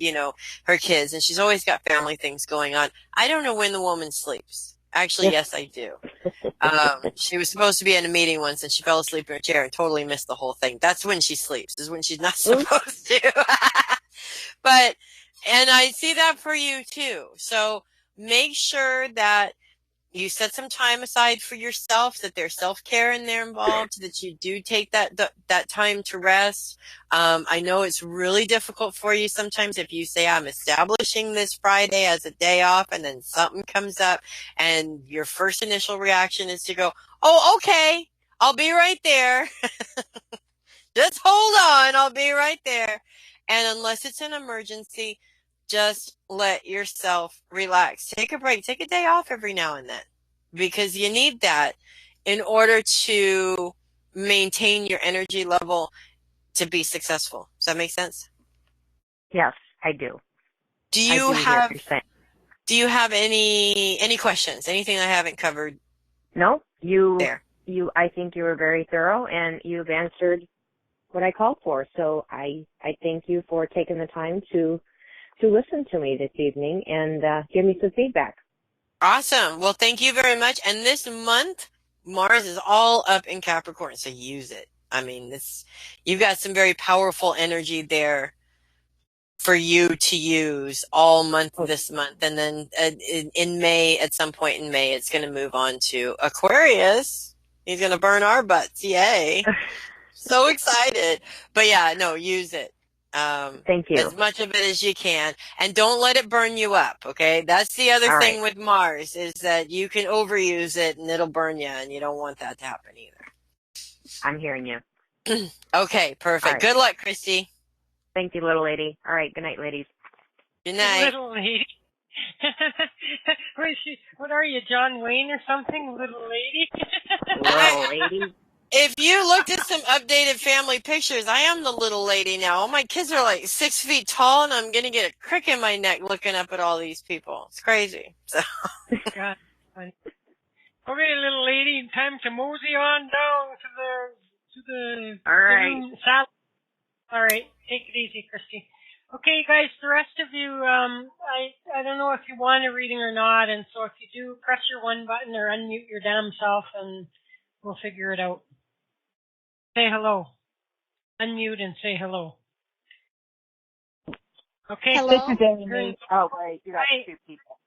her kids, and she's always got family things going on. I don't know when the woman sleeps. Actually, yes, I do. She was supposed to be in a meeting once, and she fell asleep in her chair and totally missed the whole thing. That's when she sleeps, is when she's not supposed to. But, and I see that for you too. So make sure that you set some time aside for yourself, that there's self-care in there involved, that you do take that time to rest. I know it's really difficult for you sometimes if you say, I'm establishing this Friday as a day off, and then something comes up and your first initial reaction is to go, oh, okay, I'll be right there. Just hold on, I'll be right there. And unless it's an emergency, just let yourself relax. Take a break. Take a day off every now and then, because you need that in order to maintain your energy level to be successful. Does that make sense? Yes, I do. Do you have any questions? Anything I haven't covered? No, I think you were very thorough, and you've answered what I called for. So I thank you for taking the time to listen to me this evening and give me some feedback. Awesome. Well, thank you very much. And this month, Mars is all up in Capricorn, so use it. I mean, you've got some very powerful energy there for you to use all month this month. And then in May, at some point in May, it's going to move on to Aquarius. He's going to burn our butts. Yay. So excited. But yeah, no, use it. Thank you. As much of it as you can. And don't let it burn you up, okay? That's the other thing with Mars, is that you can overuse it and it'll burn you, and you don't want that to happen either. I'm hearing you. Okay, perfect. Right. Good luck, Christy. Thank you, little lady. All right, good night, ladies. Good night. Little lady. What are you, John Wayne or something? Little lady? Little lady. If you looked at some updated family pictures, I am the little lady now. All my kids are like 6 feet tall, and I'm going to get a crick in my neck looking up at all these people. It's crazy. So. God. Okay, little lady, time to mosey on down to the all right. salad. All right, take it easy, Christy. Okay, guys, the rest of you, I don't know if you want a reading or not, and so if you do, press your one button or unmute your damn self, and we'll figure it out. Say hello. Unmute and say hello. Okay. Hello. This is Amy. Oh, wait. You got two people.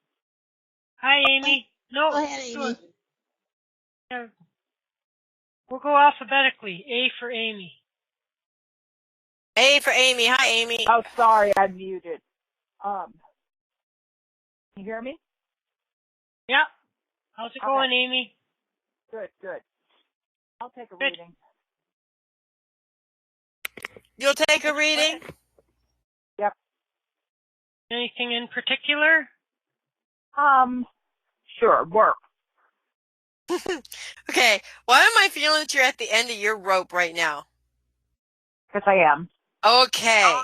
Hi, Amy. No. Go ahead, Amy. We'll go alphabetically. A for Amy. A for Amy. Hi, Amy. Oh, sorry. I'm muted. Can you hear me? Yeah. How's it going, Amy? Good. I'll take a reading. You'll take a reading? Yep. Anything in particular? Sure. Work. Okay. Why am I feeling that you're at the end of your rope right now? Because I am. Okay. All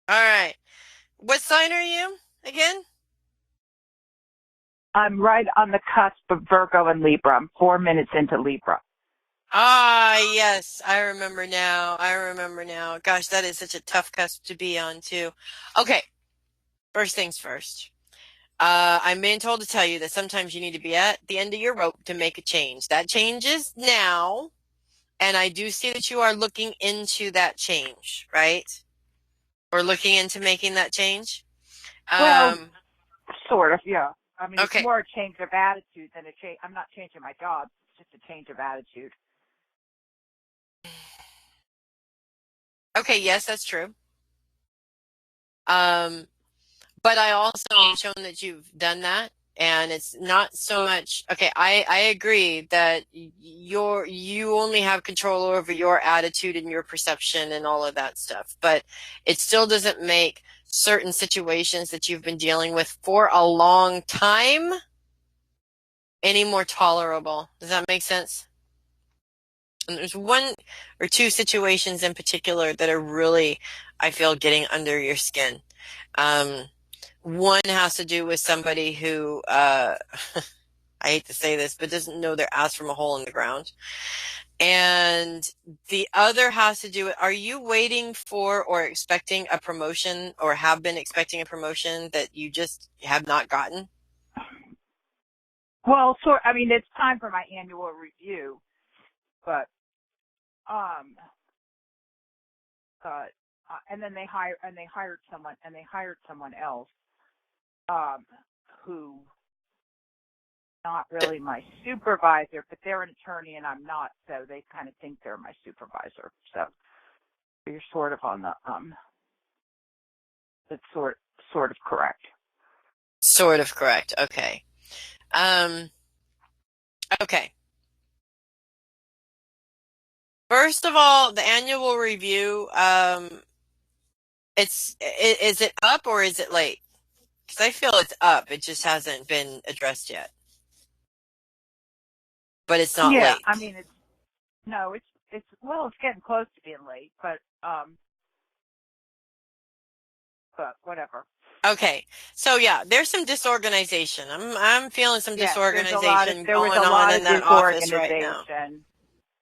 right. What sign are you again? I'm right on the cusp of Virgo and Libra. I'm 4 minutes into Libra. Ah, yes. I remember now. Gosh, that is such a tough cusp to be on, too. Okay. First things first. I'm being told to tell you that sometimes you need to be at the end of your rope to make a change. That change is now, and I do see that you are looking into that change, right? Or looking into making that change? Well, sort of, yeah. I mean, okay. It's more a change of attitude than a change. I'm not changing my job. It's just a change of attitude. Okay, yes, that's true. But I also have shown that you've done that, and it's not so much. Okay, I agree that you only have control over your attitude and your perception and all of that stuff, but it still doesn't make certain situations that you've been dealing with for a long time any more tolerable. Does that make sense? And there's one or two situations in particular that are really, I feel, getting under your skin. One has to do with somebody who, I hate to say this, but doesn't know their ass from a hole in the ground. And the other has to do with, are you waiting for or expecting a promotion, or have been expecting a promotion that you just have not gotten? Well, I mean, it's time for my annual review, but and then they hired someone else, who not really my supervisor, but they're an attorney and I'm not, so they kind of think they're my supervisor. So you're sort of on the that's sort of correct. Sort of correct. Okay. Okay. First of all, the annual review, is it up or is it late? Because I feel it's up. It just hasn't been addressed yet. But it's not late. I mean, it's getting close to being late, but whatever. Okay, so yeah, there's some disorganization. I'm feeling some disorganization going on in that office right now.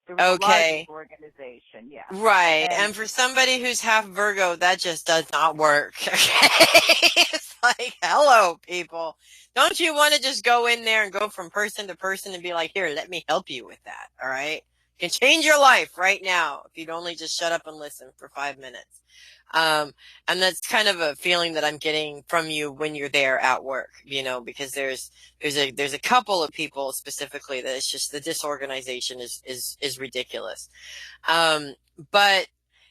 There was a lot of disorganization, yeah. Right, and for somebody who's half Virgo, that just does not work. Okay, it's like, hello, people. Don't you want to just go in there and go from person to person and be like, here, let me help you with that, all right? You can change your life right now if you'd only just shut up and listen for 5 minutes. And that's kind of a feeling that I'm getting from you when you're there at work, you know, because there's a couple of people specifically that it's just the disorganization is ridiculous. But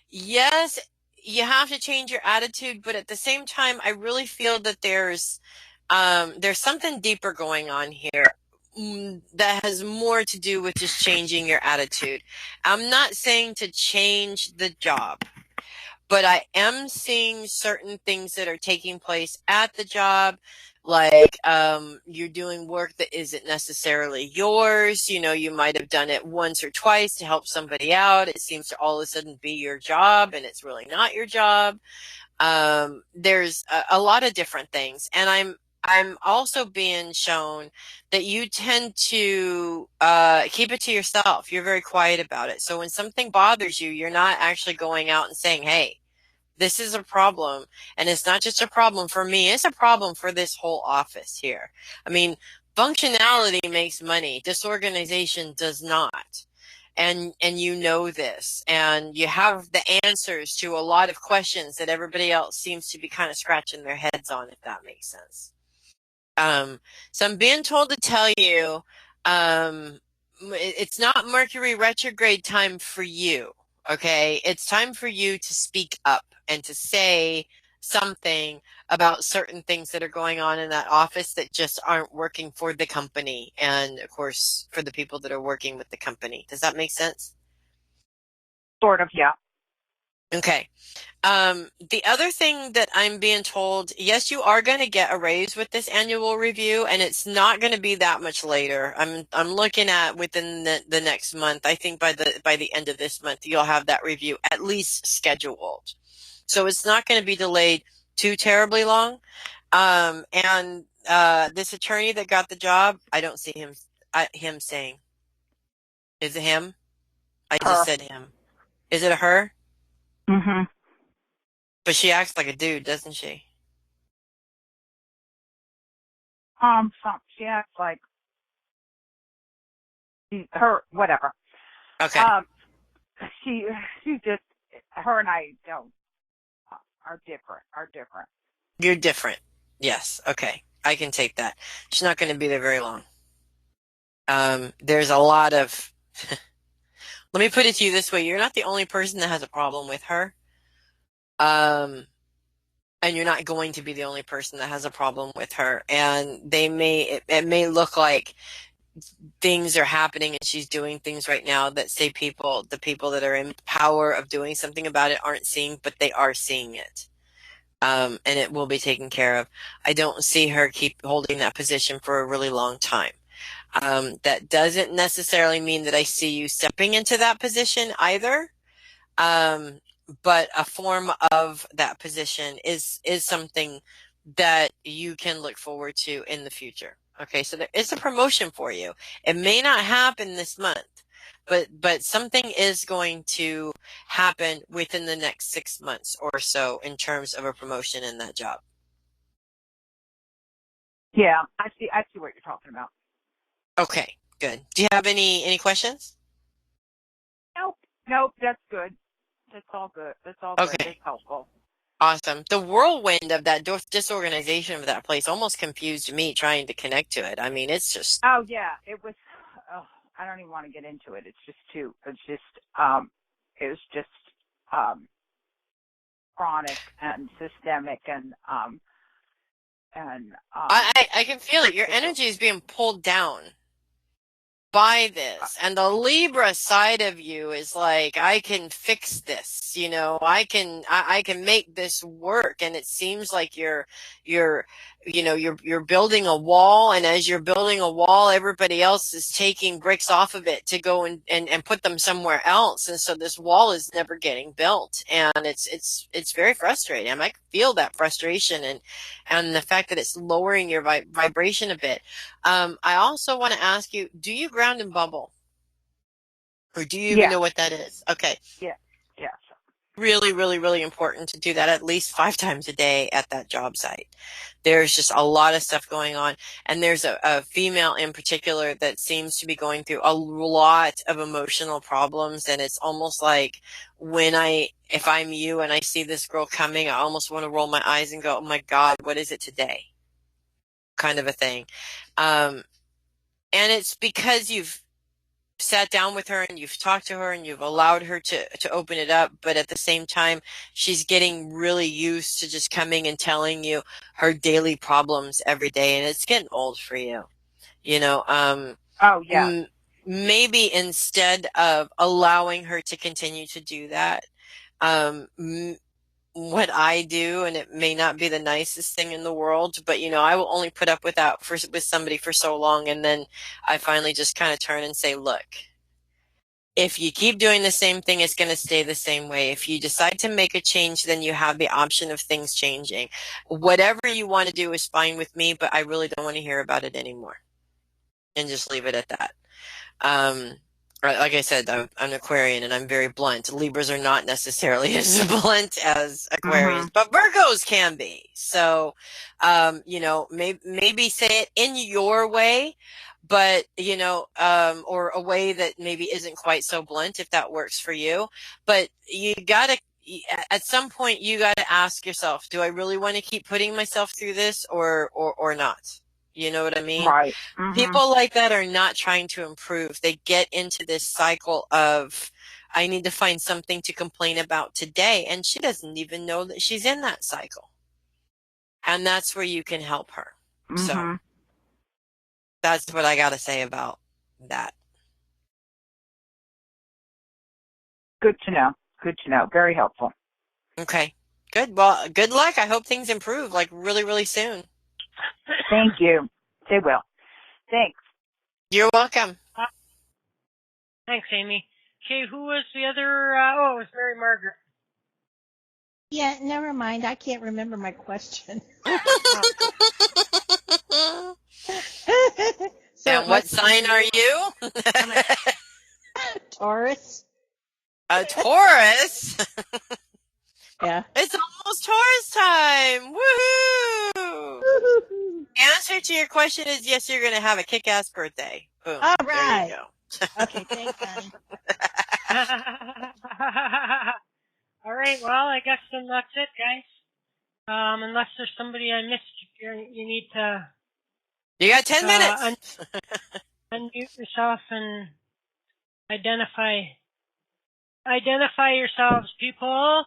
yes, you have to change your attitude, but at the same time, I really feel that there's something deeper going on here that has more to do with just changing your attitude. I'm not saying to change the job, but I am seeing certain things that are taking place at the job, like you're doing work that isn't necessarily yours. You know, you might have done it once or twice to help somebody out. It seems to all of a sudden be your job, and it's really not your job. There's a lot of different things, and I'm also being shown that you tend to keep it to yourself. You're very quiet about it. So when something bothers you, you're not actually going out and saying, hey, this is a problem. And it's not just a problem for me. It's a problem for this whole office here. I mean, functionality makes money. Disorganization does not. And you know this. And you have the answers to a lot of questions that everybody else seems to be kind of scratching their heads on, if that makes sense. So I'm being told to tell you, it's not Mercury retrograde time for you. Okay. It's time for you to speak up and to say something about certain things that are going on in that office that just aren't working for the company. And of course, for the people that are working with the company. Does that make sense? Sort of, yeah. Okay. The other thing that I'm being told, yes, you are going to get a raise with this annual review, and it's not going to be that much later. I'm looking at within the next month. I think by the end of this month, you'll have that review at least scheduled. So it's not going to be delayed too terribly long. And this attorney that got the job, I don't see him saying, is it him? I just said him. Is it a her? Mm-hmm. But she acts like a dude, doesn't she? She acts like her, whatever. Okay. She's just, her and I are different. You're different. Yes. Okay. I can take that. She's not going to be there very long. There's a lot of, let me put it to you this way. You're not the only person that has a problem with her. And you're not going to be the only person that has a problem with her. And it may look like things are happening and she's doing things right now that the people that are in power of doing something about it aren't seeing, but they are seeing it. And it will be taken care of. I don't see her keep holding that position for a really long time. That doesn't necessarily mean that I see you stepping into that position either. But a form of that position is something that you can look forward to in the future. Okay, so there is a promotion for you. It may not happen this month, but something is going to happen within the next 6 months or so in terms of a promotion in that job. Yeah, I see what you're talking about. Okay, good. Do you have any questions? Nope, that's good. That's all good. That's all good. Okay. That's helpful. Awesome. The whirlwind of that disorganization of that place almost confused me trying to connect to it. I mean, it's just. Oh yeah, it was. Oh, I don't even want to get into it. It's just too. It was just chronic and systemic I can feel it. Your energy is being pulled down by this, and the Libra side of you is like, I can fix this, I can make this work. And it seems like you're you're building a wall, and as you're building a wall, everybody else is taking bricks off of it to go and put them somewhere else, and so this wall is never getting built, and it's very frustrating. I might feel that frustration, and the fact that it's lowering your vibration a bit. I also want to ask you, do you ground and bubble? Or do you even know what that is? Okay. Yeah. Yeah. Really, really, really important to do that at least 5 times a day at that job site. There's just a lot of stuff going on. And there's a female in particular that seems to be going through a lot of emotional problems. And it's almost like if I'm you and I see this girl coming, I almost want to roll my eyes and go, oh my God, what is it today? Kind of a thing. And it's because you've sat down with her and you've talked to her and you've allowed her to open it up, but at the same time, she's getting really used to just coming and telling you her daily problems every day, and it's getting old for you. Oh yeah. Maybe instead of allowing her to continue to do that, what I do, and it may not be the nicest thing in the world, but I will only put up with that with somebody for so long, and then I finally just kind of turn and say, look, if you keep doing the same thing, it's going to stay the same way. If you decide to make a change, then you have the option of things changing. Whatever you want to do is fine with me, but I really don't want to hear about it anymore. And just leave it at that. Like I said, I'm an Aquarian and I'm very blunt. Libras are not necessarily as blunt as Aquarians, but Virgos can be. So, maybe say it in your way, but, or a way that maybe isn't quite so blunt if that works for you. But at some point, you gotta ask yourself, do I really want to keep putting myself through this or not? You know what I mean? Right. People like that are not trying to improve. They get into this cycle of, I need to find something to complain about today. And she doesn't even know that she's in that cycle. And that's where you can help her. So that's what I got to say about that. Good to know. Good to know. Very helpful. Okay. Good. Well, good luck. I hope things improve like really, really soon. Thank you. They will. Thanks. You're welcome. Thanks, Amy. Okay, who was the other? It was Mary Margaret. Yeah, never mind. I can't remember my question. And what sign are you? Taurus. A Taurus? Yeah. It's almost Taurus time. Woohoo! Answer to your question is yes, you're going to have a kick-ass birthday. Boom. All right. There you go. Okay, thanks, honey. All right, well, I guess then that's it, guys. Unless there's somebody I missed, you need to... You got 10 minutes. Unmute yourself and identify yourselves, people.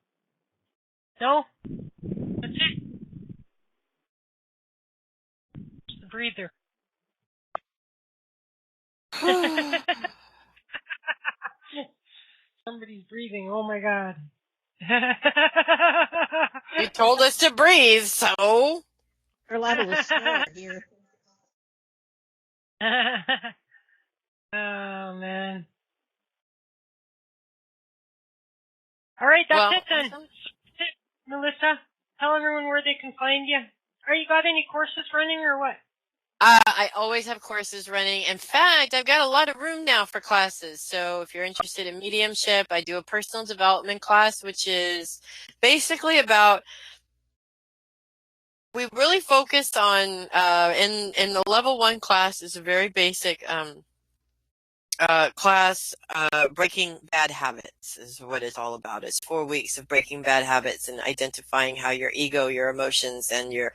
No? That's it. It's the breather. Somebody's breathing. Oh my God. You told us to breathe, so. We're liable to snore here. Oh man. All right, that's it then. That's it. Melissa, tell everyone where they can find you. Are you got any courses running or what? I always have courses running. In fact, I've got a lot of room now for classes. So if you're interested in mediumship, I do a personal development class, which is basically about We really focused on in the level 1 class is a very basic class, breaking bad habits is what it's all about. It's 4 weeks of breaking bad habits and identifying how your ego, your emotions, and your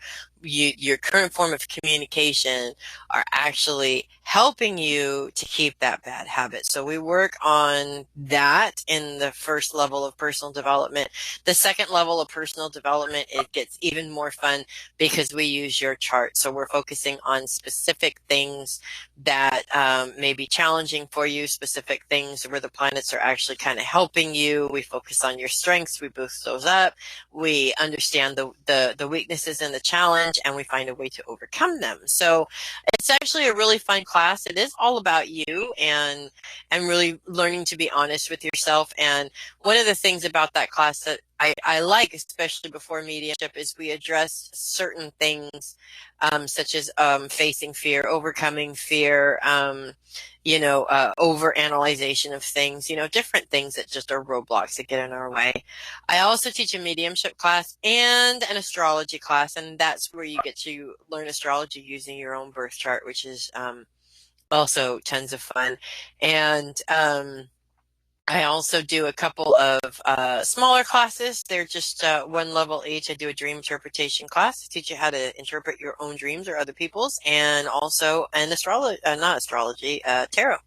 current form of communication are actually helping you to keep that bad habit. So we work on that in the first level of personal development. The second level of personal development, it gets even more fun because we use your chart. So we're focusing on specific things that may be challenging for you, specific things where the planets are actually kind of helping you. We focus on your strengths, we boost those up, we understand the weaknesses and the challenge, and we find a way to overcome them. So it's actually a really fun class. It is all about you and really learning to be honest with yourself. And one of the things about that class that I like, especially before mediumship, is we address certain things such as facing fear, overcoming fear, over-analyzation of things, different things that just are roadblocks that get in our way. I also teach a mediumship class and an astrology class, and that's where you get to learn astrology using your own birth chart, which is also tons of fun. And I also do a couple of smaller classes. They're just one level each. I do a dream interpretation class to teach you how to interpret your own dreams or other people's, and also an tarot.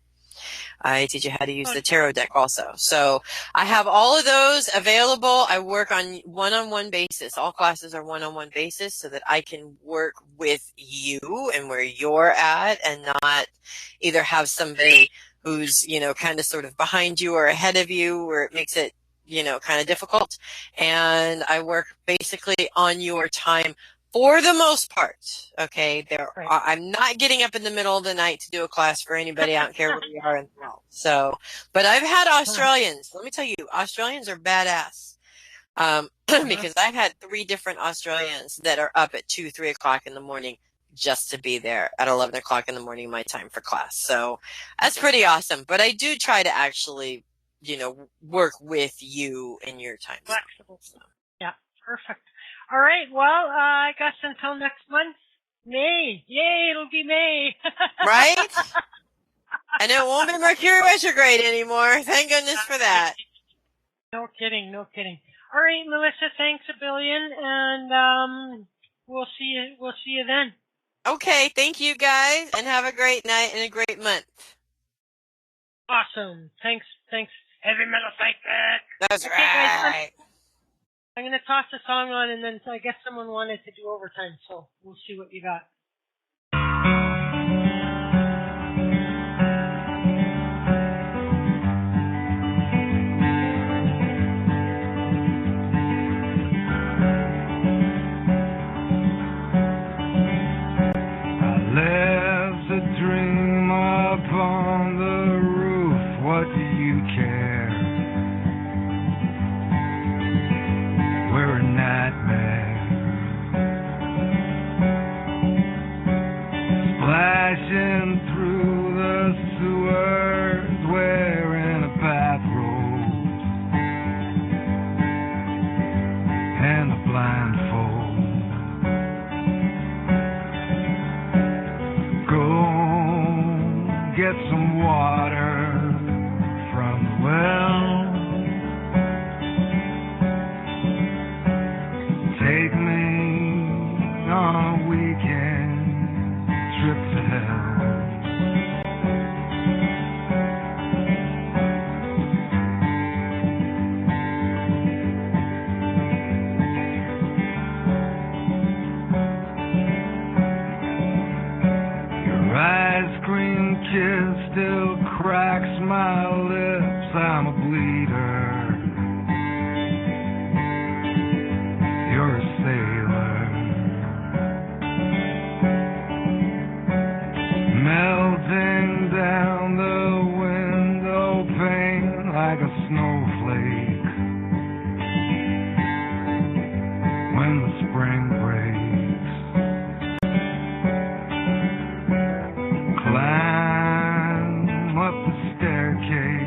I teach you how to use the tarot deck also. So I have all of those available. I work on one-on-one basis. All classes are one-on-one basis so that I can work with you and where you're at and not either have somebody who's, kind of sort of behind you or ahead of you where it makes it, kind of difficult. And I work basically on your time for the most part. Okay. I'm not getting up in the middle of the night to do a class for anybody. I don't care where you are in the world. So, but I've had Australians. Let me tell you, Australians are badass. Because I've had 3 different Australians that are up at 2, 3 o'clock in the morning just to be there at 11 o'clock in the morning, my time for class. So that's pretty awesome. But I do try to actually, work with you in your time. Flexible. So. Yeah, perfect. All right. Well, I guess until next month, May. Yay, it'll be May. Right? And it won't be Mercury retrograde anymore. Thank goodness for that. No kidding. All right, Melissa, thanks a billion, and we'll see you then. Okay, thank you guys, and have a great night and a great month. Awesome. Thanks. Heavy metal psychic. That's okay, right. Guys, I'm going to toss a song on, and then I guess someone wanted to do overtime, so we'll see what you got. Left a dream upon the roof. What do you care? We're a nightmare. Splashing through the sewers, wearing a bathrobe and a blindfold. Get some water from the well. Take me on a weekend trip to hell. Your ice cream kiss still cracks my lips. I'm a bleeder. You're a sailor. Melting down the window pane like a snowflake when the spring breaks. Climb up the staircase.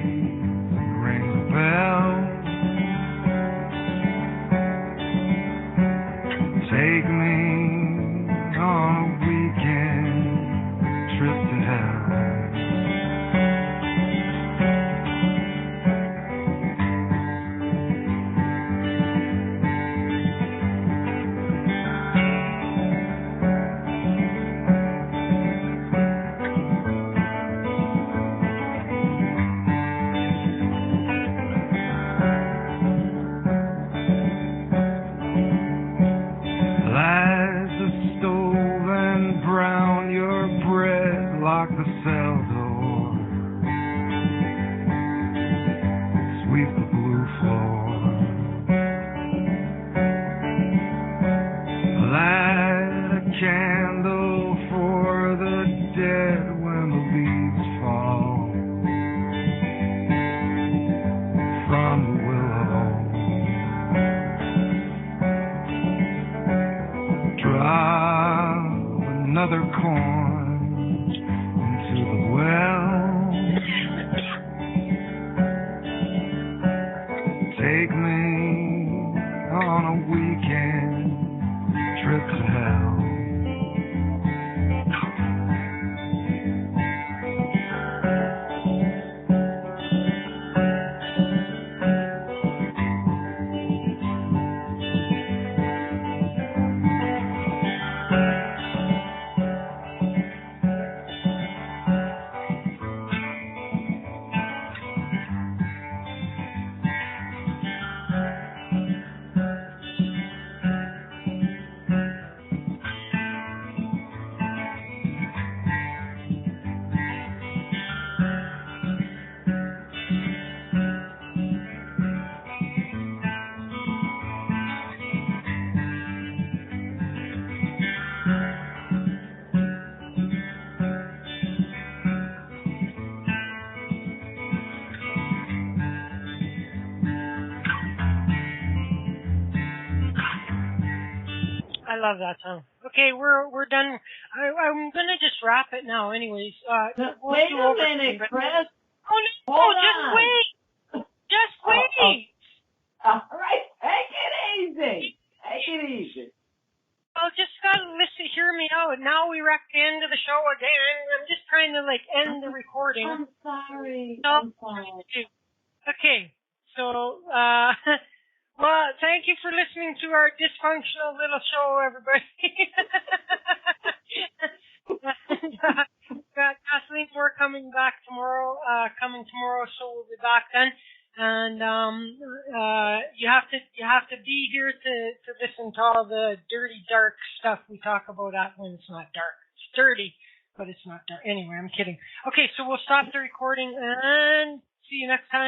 another coin into the well. Take me on a weekend trip to hell. I love that song. Okay, we're done. I'm gonna just wrap it now. Anyways, wait a minute, Chris. Oh no! Hold just on. wait. Just wait. All right, take it easy. Take it easy. Well, just gotta listen, hear me out. Now we wrecked the end of the show again. I'm just trying to end the recording. I'm sorry. No, I'm sorry. Okay, so well, thank you for listening to our dysfunctional little show, everybody. Kathleen, we're coming back tomorrow. So we'll be back then. And you have to be here to listen to all the dirty, dark stuff we talk about when it's not dark. It's dirty, but it's not dark. Anyway, I'm kidding. Okay, so we'll stop the recording and see you next time.